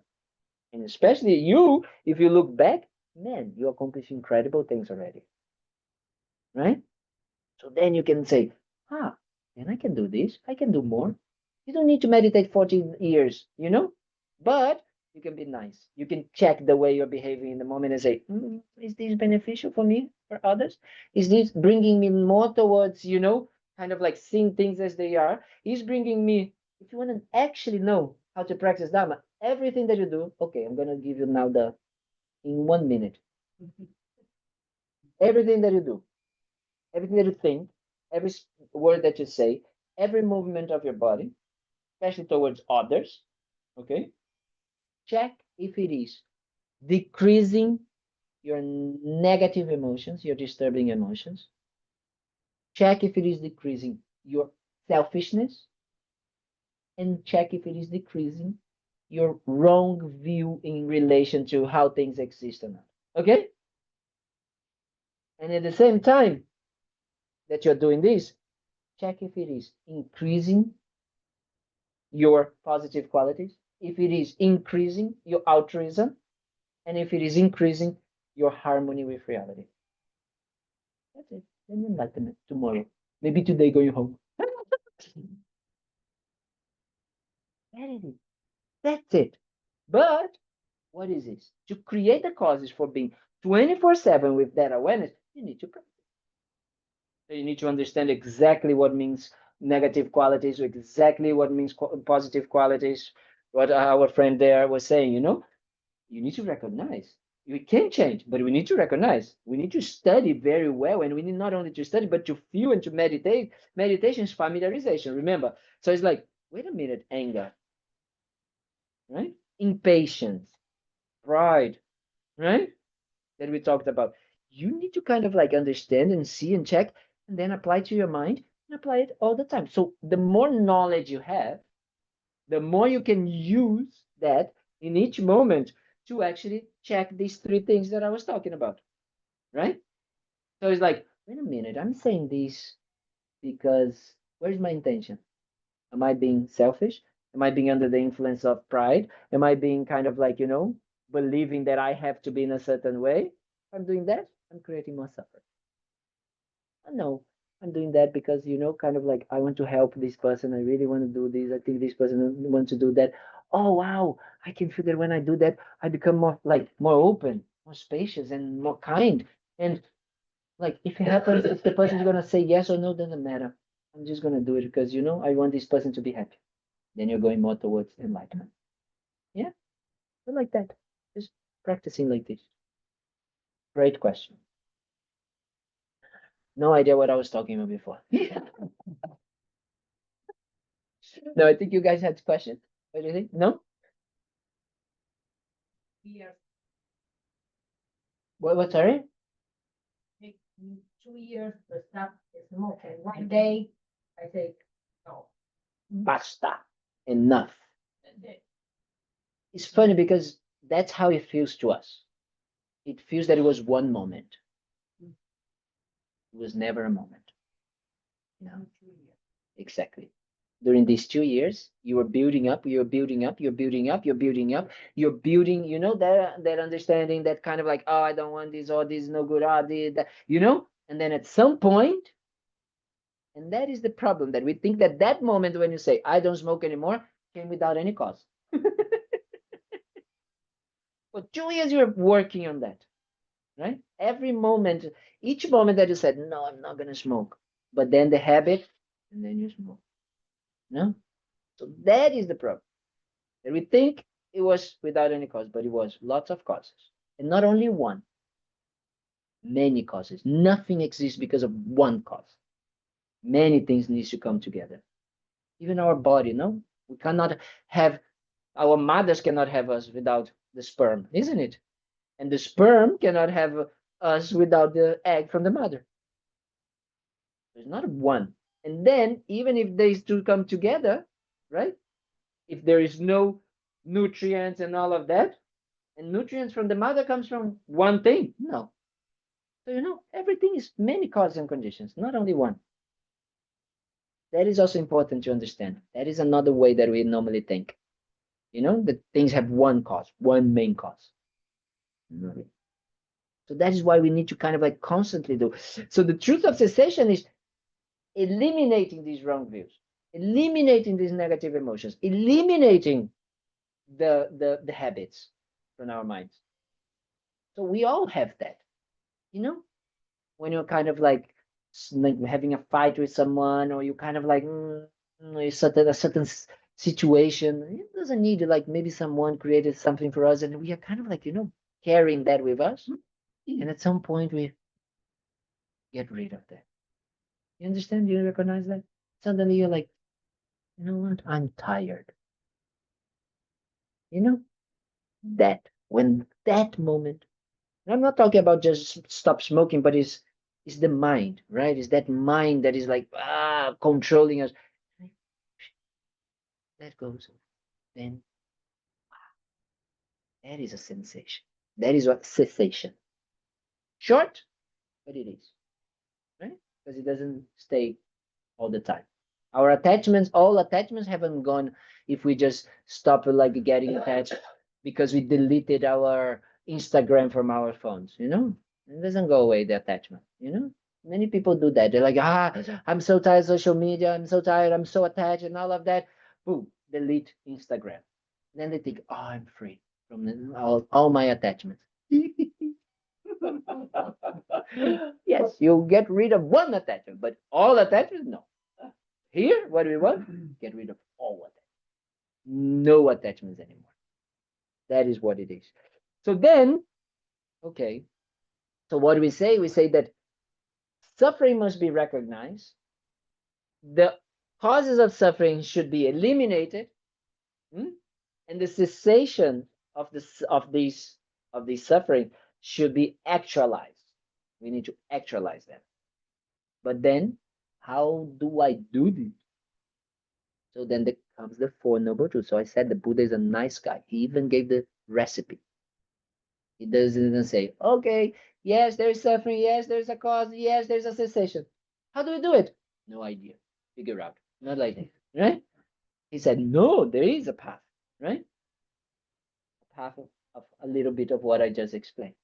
Speaker 1: And especially you, if you look back, man, you accomplish incredible things already, right? So then you can say, then I can do this. I can do more. You don't need to meditate 14 years, but you can be nice. You can check the way you're behaving in the moment and say, is this beneficial for me, for others? Is this bringing me more towards, kind of like seeing things as they are? Is bringing me, if you want to actually know how to practice Dharma, everything that you do, okay, I'm going to give you now in 1 minute, everything that you do, everything that you think, every word that you say, every movement of your body, especially towards others, okay? Check if it is decreasing your negative emotions, your disturbing emotions. Check if it is decreasing your selfishness, and check if it is decreasing your wrong view in relation to how things exist or not. Okay? And at the same time that you're doing this, check if it is increasing your positive qualities, if it is increasing your altruism, and if it is increasing your harmony with reality. That's it. Then enlightenment tomorrow. Maybe today going home. That's it. But what is this? To create the causes for being 24/7 with that awareness, you need to practice. So you need to understand exactly what means negative qualities, exactly what means positive qualities. What our friend there was saying, you need to recognize. We can change, but we need to recognize. We need to study very well, and we need not only to study, but to feel and to meditate. Meditation is familiarization, remember? So it's like, wait a minute, anger, right? Impatience, pride, right? That we talked about. You need to kind of like understand and see and check, and then apply to your mind and apply it all the time. So the more knowledge you have, the more you can use that in each moment to actually check these three things that I was talking about, right? So it's like, wait a minute, I'm saying this because where's my intention? Am I being selfish? Am I being under the influence of pride? Am I being kind of like, believing that I have to be in a certain way? If I'm doing that, I'm creating more suffering. No, I'm doing that because, kind of like I want to help this person. I really want to do this. I think this person wants to do that. Oh, wow. I can feel that when I do that, I become more open, more spacious, and more kind. And like, if it happens, if the person is going to say yes or no, doesn't matter. I'm just going to do it because, I want this person to be happy. Then you're going more towards enlightenment. Yeah. But like that, just practicing like this. Great question. No idea what I was talking about before. No, I think you guys had questions. What do you think? No?
Speaker 2: Years,
Speaker 1: What, sorry?
Speaker 2: take me 2 years to stop smoking. One day, I say, no.
Speaker 1: Basta. Enough.
Speaker 2: And then,
Speaker 1: It's funny because that's how it feels to us. It feels that it was one moment. It was never a moment. No,
Speaker 2: 2 years.
Speaker 1: exactly. During these 2 years, you were building up, you're building up, you're building up, you're building up, you're building, you know, that understanding, that kind of like, oh, I don't want this, or this is no good, oh, this, that, you know, and then at some point, and that is the problem, that we think that that moment when you say, I don't smoke anymore, came without any cause. For 2 years, you're working on that, right? Every moment, each moment that you said, no, I'm not going to smoke, but then the habit, and then you smoke. No? So that is the problem. That we think it was without any cause, but it was lots of causes. And not only one, many causes. Nothing exists because of one cause. Many things needs to come together. Even our body, no? We cannot have, our mothers cannot have us without the sperm, isn't it? And the sperm cannot have us without the egg from the mother. There's not one. And then, even if these two come together, right? If there is no nutrients and all of that, and nutrients from the mother comes from one thing, no. So, you know, everything is many causes and conditions, not only one. That is also important to understand. That is another way that we normally think. You know, that things have one cause, one main cause. So that is why we need to kind of like constantly do. So the truth of cessation is eliminating these wrong views, eliminating these negative emotions, eliminating the habits from our minds. So we all have that, you know, when you're kind of like having a fight with someone, or you kind of like a certain situation. It doesn't need to, like, maybe someone created something for us, and we are kind of like, you know, carrying that with us, and at some point we get rid of that. You understand? You recognize that? Suddenly you're like, you know what? I'm tired. You know, that when that moment, and I'm not talking about just stop smoking, but it's the mind, right? It's that mind that is like controlling us. That goes. Then that is a sensation. That is what cessation. Short, but it is, right? Because it doesn't stay all the time. Our attachments, all attachments haven't gone if we just stop like getting attached because we deleted our Instagram from our phones, you know? It doesn't go away, the attachment, you know? Many people do that. They're like, I'm so tired of social media, I'm so tired, I'm so attached, and all of that. Boom, delete Instagram. Then they think, oh, I'm free from all my attachments. Yes, you'll get rid of one attachment, but all attachments, no. Here, what do we want? Get rid of all attachments. No attachments anymore. That is what it is. So then, okay. So what do we say? We say that suffering must be recognized. The causes of suffering should be eliminated, and the cessation of these suffering should be actualized. We need to actualize them. But then, how do I do this? So then there comes the Four Noble Truths. So I said the Buddha is a nice guy. He even gave the recipe. He doesn't say, okay, yes, there is suffering. Yes, there's a cause. Yes, there's a cessation. How do we do it? No idea. Figure out. Not like that, right? He said, no, there is a path, right? A path of a little bit of what I just explained,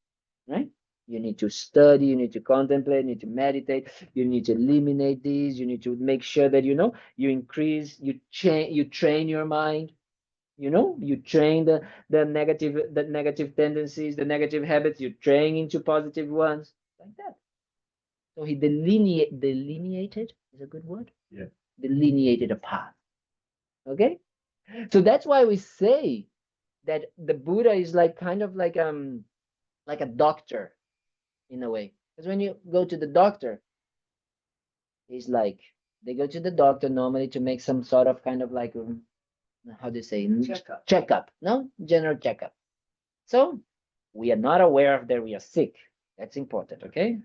Speaker 1: right? You need to study, you need to contemplate, you need to meditate, you need to eliminate these, you need to make sure that, you know, you increase, you train your mind, you know, you train the negative tendencies, the negative habits, you train into positive ones, like that. So he delineated is a good word?
Speaker 3: Yeah.
Speaker 1: Delineated a path. Okay? So that's why we say that the Buddha is like kind of like a doctor in a way. Because when you go to the doctor, he's like they go to the doctor normally to make some sort of kind of like how do you say checkup, no general checkup. So we are not aware of that we are sick. That's important, okay?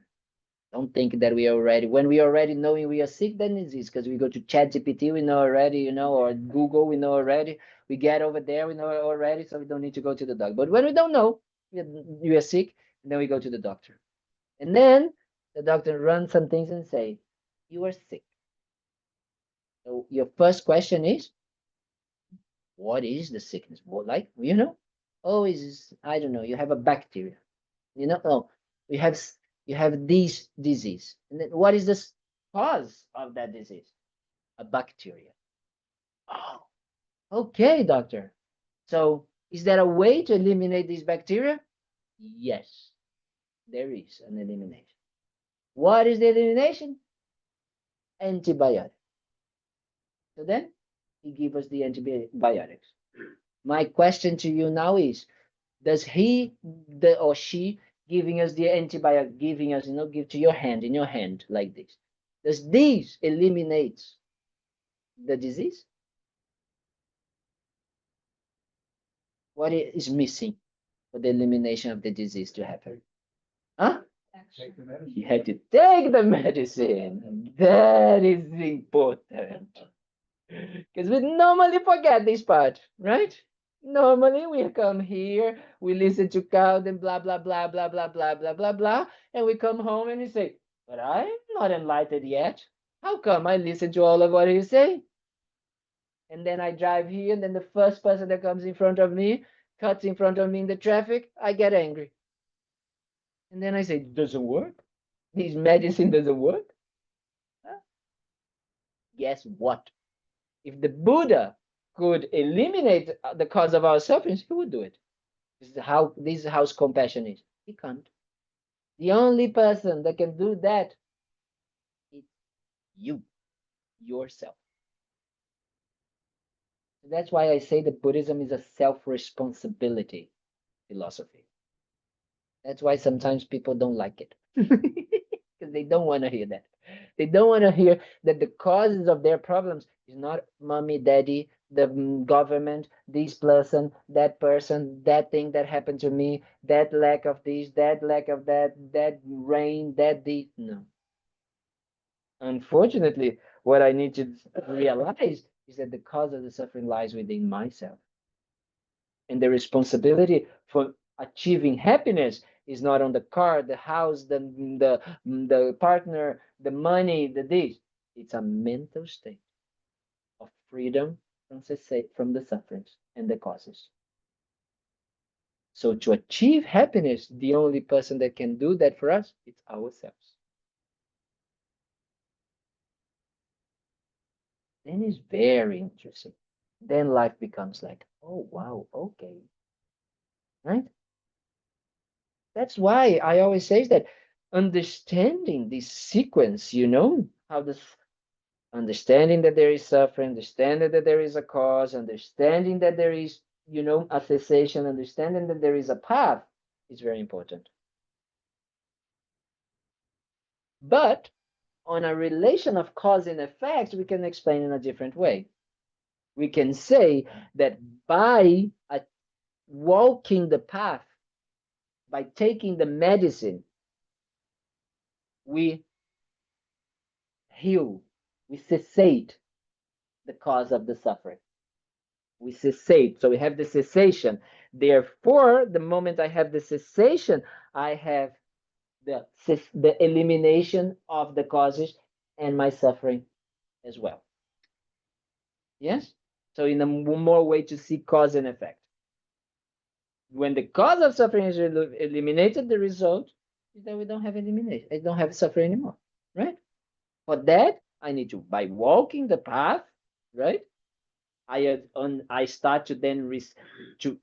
Speaker 1: Don't think that we are already, when we already knowing we are sick, then it's easy because we go to ChatGPT, we know already, or Google, we know already. We get over there, we know already, so we don't need to go to the doctor. But when we don't know we are sick, then we go to the doctor. And then the doctor runs some things and say, you are sick. So your first question is, what is the sickness? Well, like, oh, is I don't know, you have a bacteria. Oh, you have you have this disease. And then what is the cause of that disease? A bacteria. Oh, okay, doctor. So is there a way to eliminate this bacteria? Yes, there is an elimination. What is the elimination? Antibiotic. So then he gives us the antibiotics. My question to you now is, does he or she giving us the antibiotic, giving us, give to your hand, in your hand, like this, does this eliminate the disease? What is missing for the elimination of the disease to happen? Huh?
Speaker 4: Take the medicine.
Speaker 1: You have to take the medicine. That is important. Because we normally forget this part, right? Normally we come here, we listen to Kalden, blah, blah, blah, blah, blah, blah, blah, blah, blah, and we come home and we say, but I'm not enlightened yet. How come I listen to all of what you say? And then I drive here, and then the first person that comes in front of me, cuts in front of me in the traffic, I get angry. And then I say, it doesn't work. This medicine doesn't work. Huh? Guess what? If the Buddha could eliminate the cause of our sufferings, he would do it. This is how compassion is. He can't. The only person that can do that is you, yourself. That's why I say that Buddhism is a self-responsibility philosophy. That's why sometimes people don't like it. Because they don't want to hear that. They don't want to hear that the causes of their problems is not mommy, daddy, the government, this person, that thing that happened to me, that lack of this, that lack of that, that rain, that this. No. Unfortunately, what I need to realize is that the cause of the suffering lies within myself. And the responsibility for achieving happiness is not on the car, the house, the partner, the money, the this. It's a mental state of freedom from the sufferings and the causes. So to achieve happiness, the only person that can do that for us is ourselves. Then it's very interesting. Then life becomes like, oh wow, okay. Right? That's why I always say that understanding this sequence, how this understanding that there is suffering, understanding that there is a cause, understanding that there is, a cessation, understanding that there is a path is very important. But on a relation of cause and effect, we can explain in a different way. We can say that by walking the path, by taking the medicine, we heal, we cessate the cause of the suffering. We cessate, so we have the cessation. Therefore, the moment I have the cessation, I have the elimination of the causes and my suffering as well. Yes? So in a more way to see cause and effect. When the cause of suffering is eliminated, the result is that we don't have elimination. I don't have suffering anymore, right? For that, I need to, by walking the path, right? I start to then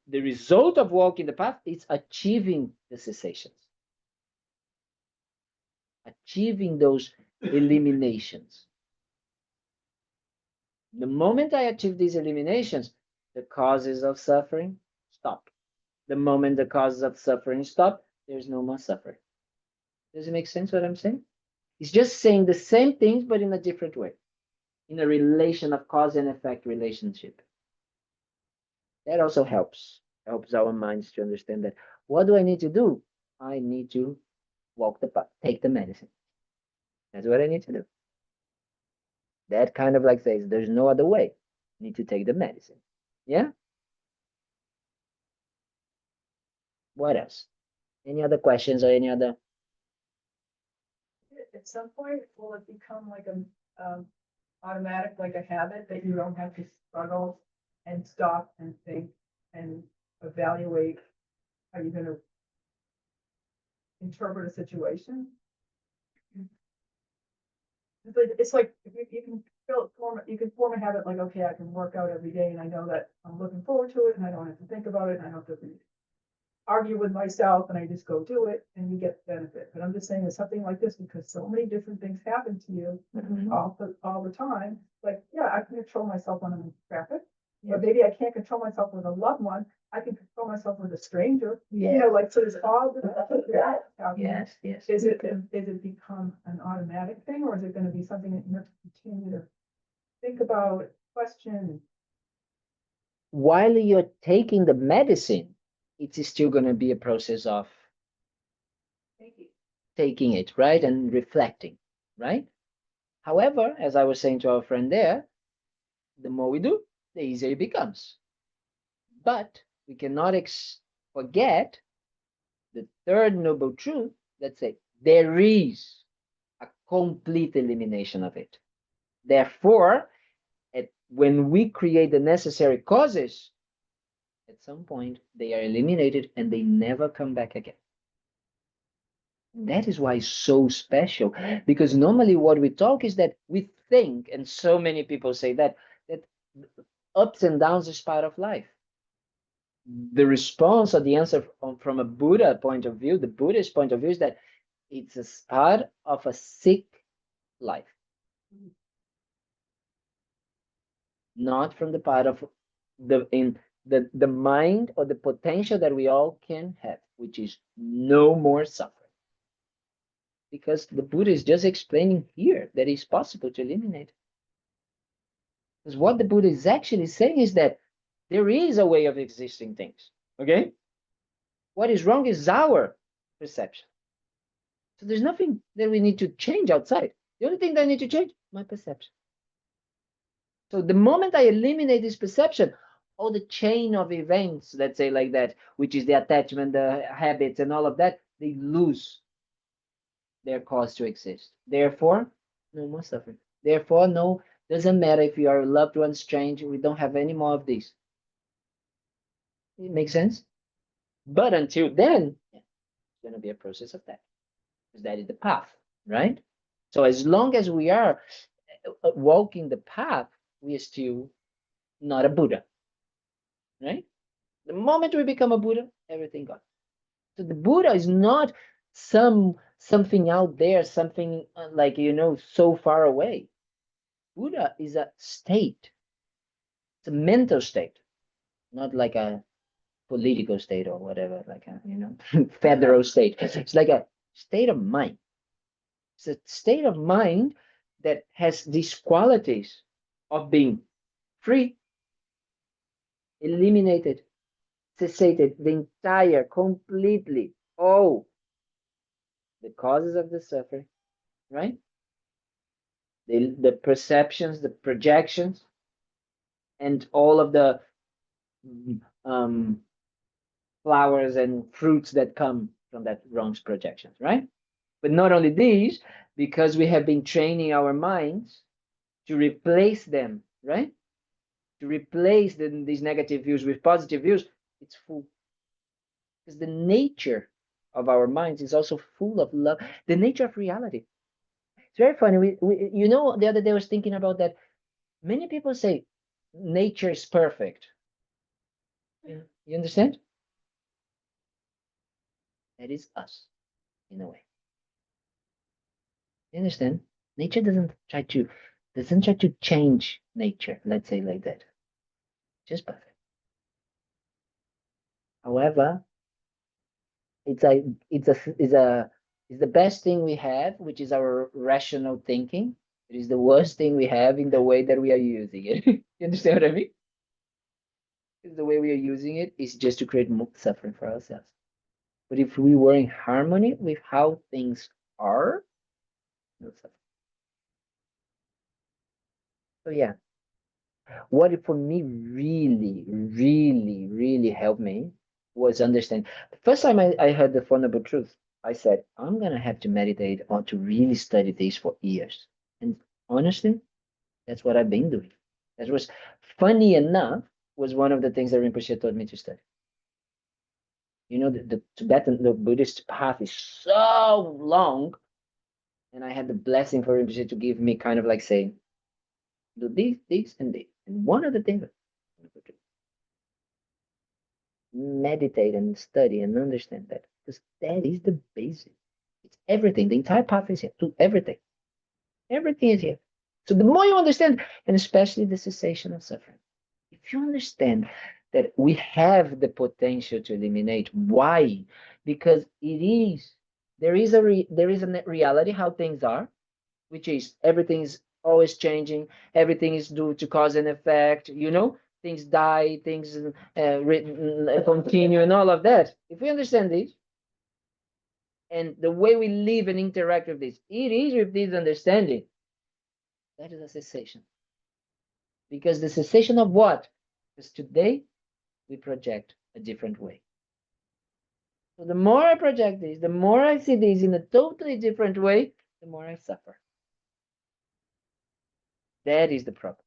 Speaker 1: the result of walking the path is achieving the cessations, achieving those eliminations. The moment I achieve these eliminations, the causes of suffering stop. The moment the causes of suffering stop, there's no more suffering. Does it make sense what I'm saying? It's just saying the same things, but in a different way, in a relation of cause and effect relationship. That also helps our minds to understand that what do I need to do? I need to walk the path, take the medicine. That's what I need to do. That kind of like says there's no other way. I need to take the medicine. Yeah. What else? Any other questions or any other?
Speaker 2: At some point, will it become like automatic, like a habit that you don't have to struggle and stop and think and evaluate how you're gonna interpret a situation? It's like you can you can form a habit like, okay, I can work out every day and I know that I'm looking forward to it and I don't have to think about it and I don't have to argue with myself and I just go do it and you get the benefit. But I'm just saying it's something like this because so many different things happen to you all the time. Like, yeah, I can control myself when I'm in traffic, but maybe I can't control myself with a loved one. I can control myself with a stranger.
Speaker 1: Yeah.
Speaker 2: You know, like, so there's all this stuff that happens.
Speaker 1: Yes, yes.
Speaker 2: Is it become an automatic thing, or is it gonna be something that you have to continue to think about, question?
Speaker 1: While you're taking the medicine, it is still going to be a process of taking it, right? And reflecting, right? However, as I was saying to our friend there, the more we do, the easier it becomes. But we cannot forget the third noble truth that says there is a complete elimination of it. Therefore, when we create the necessary causes, at some point they are eliminated and they never come back again. That is why it's so special, because normally what we talk is that we think, and so many people say that ups and downs is part of life. The response or the answer from a Buddha point of view, the Buddhist point of view, is that it's a part of a sick life. Not from the part of the mind or the potential that we all can have, which is no more suffering. Because the Buddha is just explaining here that it's possible to eliminate. Because what the Buddha is actually saying is that there is a way of existing things. Okay? What is wrong is our perception. So there's nothing that we need to change outside. The only thing that I need to change, my perception. So the moment I eliminate this perception, all the chain of events, let's say like that, which is the attachment, the habits, and all of that, they lose their cause to exist. Therefore, no more suffering. Therefore, no, doesn't matter if your loved ones change, we don't have any more of this. It makes sense? But until then, it's going to be a process of that. Because that is the path, right? So as long as we are walking the path, we are still not a Buddha, right? The moment we become a Buddha, everything gone. So the Buddha is not something out there, something like, so far away. Buddha is a state. It's a mental state, not like a political state or whatever, like a, federal state. It's like a state of mind. It's a state of mind that has these qualities of being free, eliminated, cessated, the entire, completely, all the causes of the suffering, right? The perceptions, the projections, and all of the flowers and fruits that come from that wrong projections, right? But not only these, because we have been training our minds to replace them, right? To replace these negative views with positive views, it's full. Because the nature of our minds is also full of love, the nature of reality. It's very funny. The other day I was thinking about that. Many people say nature is perfect. You understand? That is us, in a way. You understand? Nature doesn't try to change nature, let's say like that. Just perfect. However, it's a it's a it's a it's the best thing we have, which is our rational thinking. It is the worst thing we have in the way that we are using it. You understand what I mean? The way we are using it is just to create more suffering for ourselves. But if we were in harmony with how things are, no suffering. So yeah, what it for me really helped me was understand. The first time I heard the Vulnerable Truth, I said, I'm gonna have to meditate on to really study this for years. And honestly, that's what I've been doing. That was funny enough, was one of the things that Rinpoche taught me to study. You know, the Tibetan, the Buddhist path is so long, and I had the blessing for Rinpoche to give me kind of like saying, do this, and this. And one of the things, meditate and study and understand that, because that is the basic. It's everything. The entire path is here to everything. Everything is here. So the more you understand, and especially the cessation of suffering, if you understand that we have the potential to eliminate, why? Because there is a reality how things are, which is everything is always changing, everything is due to cause and effect, you know, things die, things continue, and all of that. If we understand this, and the way we live and interact with this, it is with this understanding, that is a cessation. Because the cessation of what? Because today we project a different way. So the more I project this, the more I see this in a totally different way, the more I suffer. That is the problem.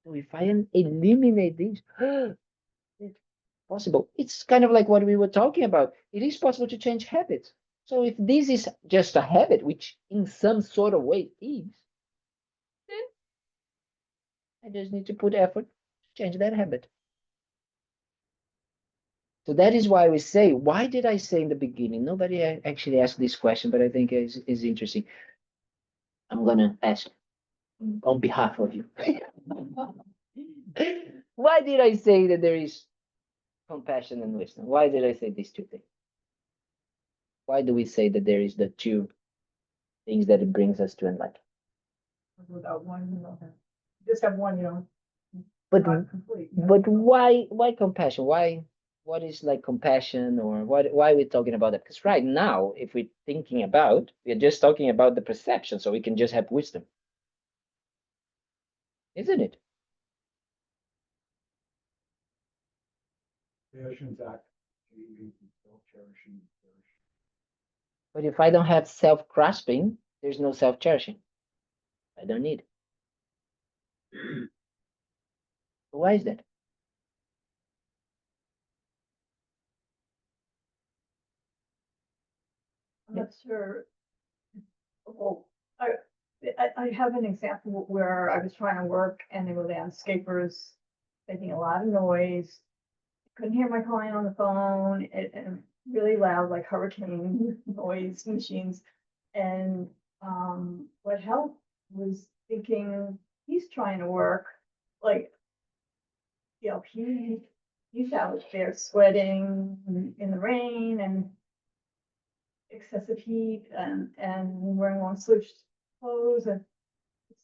Speaker 1: So if I eliminate this, it's possible. It's kind of like what we were talking about. It is possible to change habits. So if this is just a habit, which in some sort of way is, then I just need to put effort to change that habit. So that is why we say, why did I say in the beginning? Nobody actually asked this question, but I think is interesting. I'm going to ask on behalf of you. Why did I say that there is compassion and wisdom? Why did I say these two things? Why do we say that there is the two things that it brings us to enlightenment?
Speaker 2: Without one, you don't have, just have one, you know.
Speaker 1: But
Speaker 2: Not complete. You know?
Speaker 1: but why compassion? Why what is like compassion, or why are we talking about that? Because right now, if we're thinking about, we're just talking about the perception, so we can just have wisdom, isn't it?
Speaker 4: Passion's act, self-cherishing.
Speaker 1: But if I don't have self-grasping, there's no self-cherishing. I don't need it. Why is that?
Speaker 2: I'm not sure. Well, I have an example where I was trying to work and there were landscapers making a lot of noise. Couldn't hear my client on the phone, and really loud, like hurricane noise machines. And what helped was thinking he's trying to work, like, you know, he's out there sweating in the rain and excessive heat and wearing long sleeve clothes, and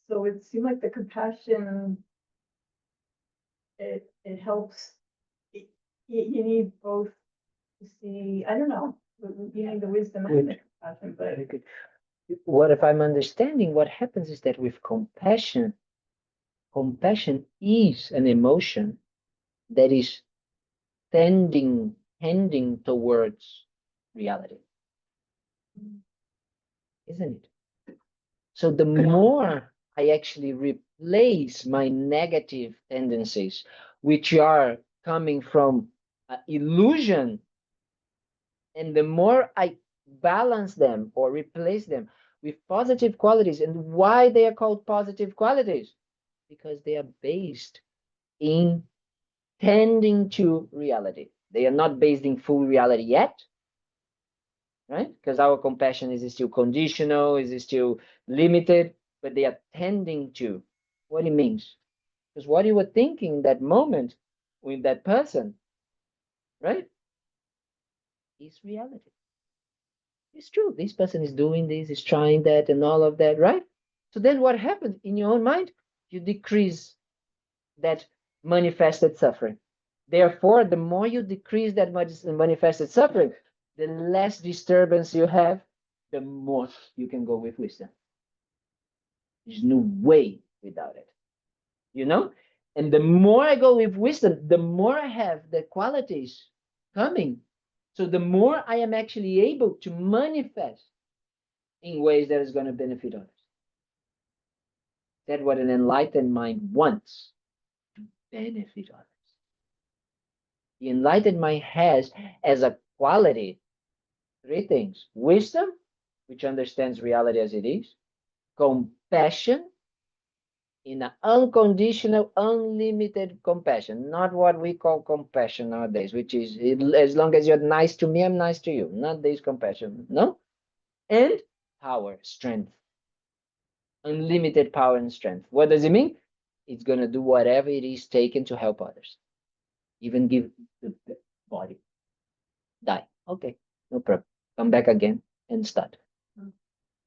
Speaker 2: so it seemed like the compassion, it helps. You need both to see. I don't know. You need the wisdom and the compassion, but
Speaker 1: Very good. What if I'm understanding? What happens is that with compassion, compassion is an emotion that is tending towards reality, isn't it? So the more I actually replace my negative tendencies, which are coming from illusion, and the more I balance them or replace them with positive qualities, and why they are called positive qualities, because they are based in tending to reality. They are not based in full reality yet, right? Because our compassion is still conditional, is still limited, but they are tending to what it means. Because what you were thinking in that moment with that person, right? is reality. It's true. This person is doing this, is trying that, and all of that, right? So then what happens in your own mind? You decrease that manifested suffering. Therefore, the more you decrease that manifested suffering, the less disturbance you have, the more you can go with wisdom. There's no way without it, you know? And the more I go with wisdom, the more I have the qualities coming. So the more I am actually able to manifest in ways that is going to benefit others. That's what an enlightened mind wants, to benefit others. The enlightened mind has as a quality three things: wisdom, which understands reality as it is; compassion, in an unconditional, unlimited compassion, not what we call compassion nowadays, which is as long as you're nice to me, I'm nice to you. Not this compassion, no? And power, strength, unlimited power and strength. What does it mean? It's going to do whatever it is taken to help others, even give the body. Die. Okay, no problem. Come back again and start.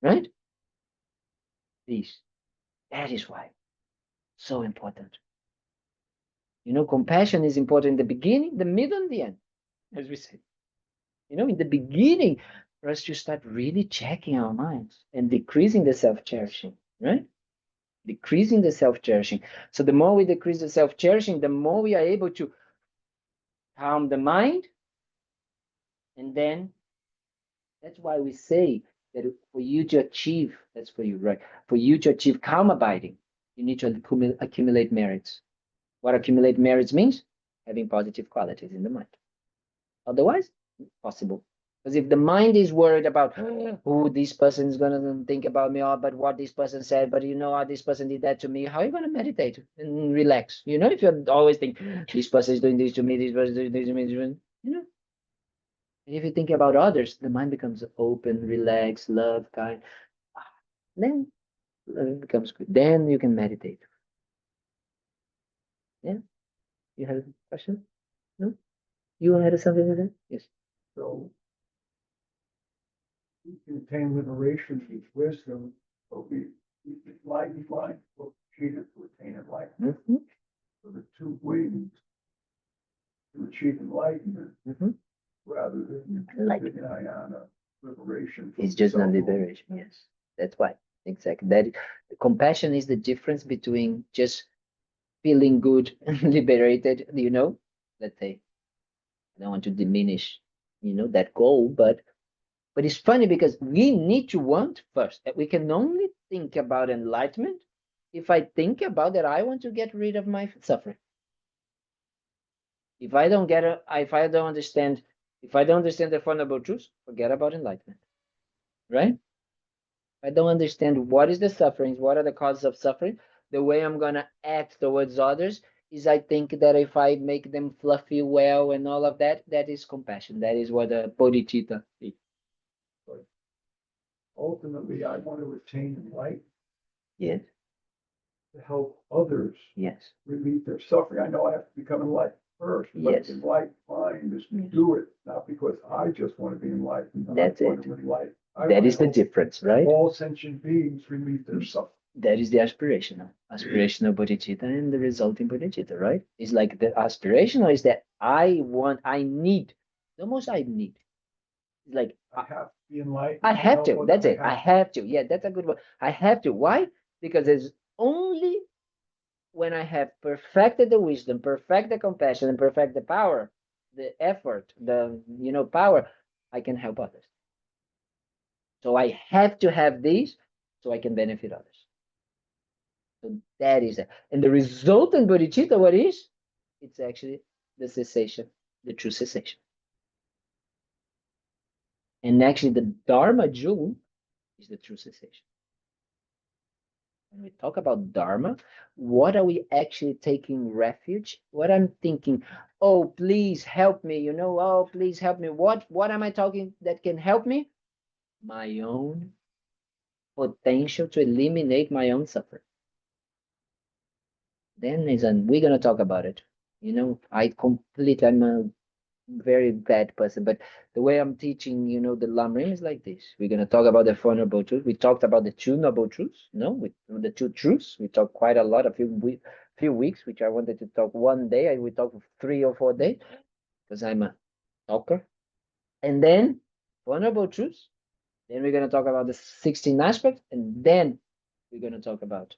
Speaker 1: Right? This. That is why. So important. You know, compassion is important in the beginning, the middle, and the end, as we said. You know, in the beginning, for us to start really checking our minds and decreasing the self-cherishing, right? Decreasing the self-cherishing. So the more we decrease the self-cherishing, the more we are able to calm the mind. And then that's why we say that for you to achieve, that's for you, right? For you to achieve calm abiding, you need to accumulate merits. What accumulate merits means? Having positive qualities in the mind. Otherwise, possible. Because if the mind is worried about, oh, this person is going to think about me, or but what this person said, but you know how this person did that to me, how are you going to meditate and relax? You know, if you're always thinking, this person is doing this to me, this person is doing this to me, you know. And if you think about others, the mind becomes open, relaxed, love, kind. Then it becomes good. Then you can meditate. Yeah? You have a question? No? You had something like that? Yes.
Speaker 4: So we can attain liberation with wisdom, but we light and blind, but cheated to attain enlightenment.
Speaker 1: Mhm.
Speaker 4: So the two ways to achieve enlightenment,
Speaker 1: Mhm.
Speaker 4: rather than
Speaker 1: Enlightenment.
Speaker 4: rely on a liberation. from
Speaker 1: It's just not
Speaker 4: self-will.
Speaker 1: liberation. Yes, that's why. Exactly. That compassion is the difference between just feeling good and liberated. You know, let's say, I don't want to diminish, you know, that goal, but it's funny because we need to want first. We can only think about enlightenment if I think about that I want to get rid of my suffering. If I don't get it, if I don't understand the fundamental truths, forget about enlightenment, right? I don't understand what is the sufferings, what are the causes of suffering. The way I'm gonna act towards others is I think that if I make them fluffy well and all of that, that is compassion. That is what a bodhicitta is.
Speaker 4: Ultimately, I want to attain enlightenment
Speaker 1: Yes,
Speaker 4: to help others
Speaker 1: yes,
Speaker 4: relieve their suffering. I know I have to become enlightened first, but
Speaker 1: yes.
Speaker 4: enlightened mind is to
Speaker 1: Yes.
Speaker 4: do it, not because I just want to be enlightened.
Speaker 1: That's
Speaker 4: I want
Speaker 1: it.
Speaker 4: to enlighten.
Speaker 1: That is the difference, right?
Speaker 4: All sentient beings relieve their suffering.
Speaker 1: That is the aspirational bodhicitta and the resulting bodhicitta, right? It's like the aspirational is that I want, I need, the most I need. It's like
Speaker 4: I have to be enlightened.
Speaker 1: I have
Speaker 4: help
Speaker 1: to.
Speaker 4: others.
Speaker 1: That's it. I have to. Yeah, that's a good one. I have to. Why? Because it's only when I have perfected the wisdom, perfect the compassion, and perfect the power, the effort, the power, I can help others. So I have to have these so I can benefit others. So that is it. And the resultant bodhicitta, what is? It's actually the cessation, the true cessation. And actually the Dharma jewel is the true cessation. When we talk about Dharma, what are we actually taking refuge? What I'm thinking, oh, please help me, oh, please help me. What am I talking that can help me? My own potential to eliminate my own suffering. Then we're gonna talk about it. I'm very bad person. But the way I'm teaching, you know, the Lamrim is like this. We're gonna talk about the Four Noble Truths. We talked about the two Noble Truths, no, with the two truths. We talked quite a lot, few weeks, which I wanted to talk one day. We talked for 3 or 4 days because I'm a talker. And then Four Noble Truths. Then we're gonna talk about the 16 aspects, and then we're gonna talk about,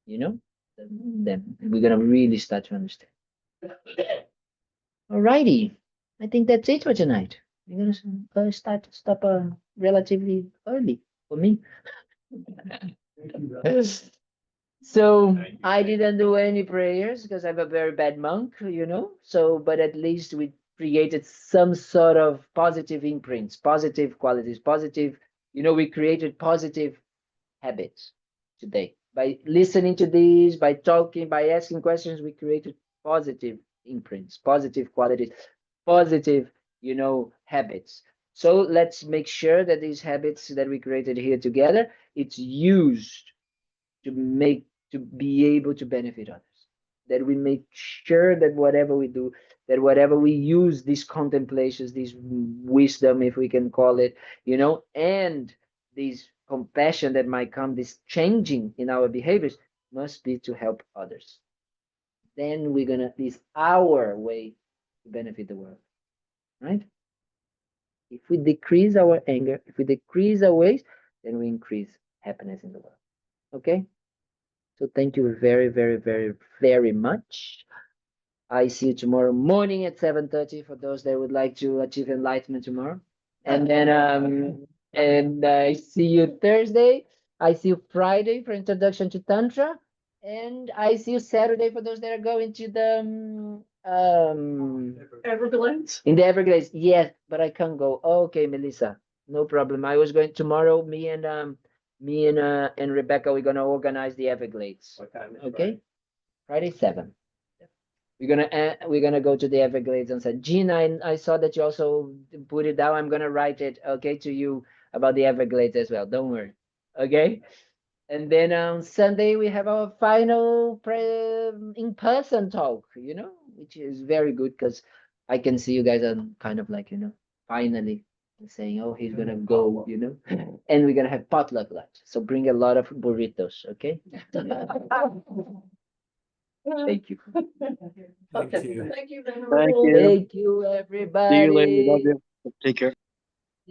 Speaker 1: you know, then we're gonna really start to understand. Alrighty, I think that's it for tonight. We're gonna stop relatively early for me. So I didn't do any prayers because I'm a very bad monk, you know. So, but at least we created some sort of positive imprints, positive qualities, positive, you know, we created positive habits today. By listening to these, by talking, by asking questions, we created positive imprints, positive qualities, positive, you know, habits. So let's make sure that these habits that we created here together, it's used to make, to be able to benefit others. That we make sure that whatever we do, that whatever we use, these contemplations, this wisdom, if we can call it, you know, and this compassion that might come, this changing in our behaviors, must be to help others. Then we're gonna, this our way to benefit the world, right? If we decrease our anger, if we decrease our ways, then we increase happiness in the world. Okay? So thank you very, very, very, very much. I see you tomorrow morning at 7:30 for those that would like to achieve enlightenment tomorrow. And then and I see you Thursday. I see you Friday for introduction to Tantra. And I see you Saturday for those that are going to the
Speaker 2: Everglades.
Speaker 1: in the Everglades. Yes, but I can't go. Okay, Melissa, no problem. I was going tomorrow. Me and Rebecca, we're gonna organize the Everglades.
Speaker 3: What time is
Speaker 1: Okay, Friday 7. We're gonna go to the Everglades and said, Gina, I saw that you also put it down. I'm gonna write it, okay, to you about the Everglades as well. Don't worry. Okay. And then on Sunday we have our final in-person talk, you know, which is very good because I can see you guys are kind of like, you know, finally saying, oh, he's gonna go, you know, and we're gonna have potluck lunch. So bring a lot of burritos, okay? Thank you.
Speaker 2: Okay,
Speaker 6: you.
Speaker 2: thank you,
Speaker 6: Thank
Speaker 2: Venerable.
Speaker 6: you.
Speaker 1: Thank you,
Speaker 6: See you later. Love
Speaker 1: everybody.
Speaker 6: you. Take care.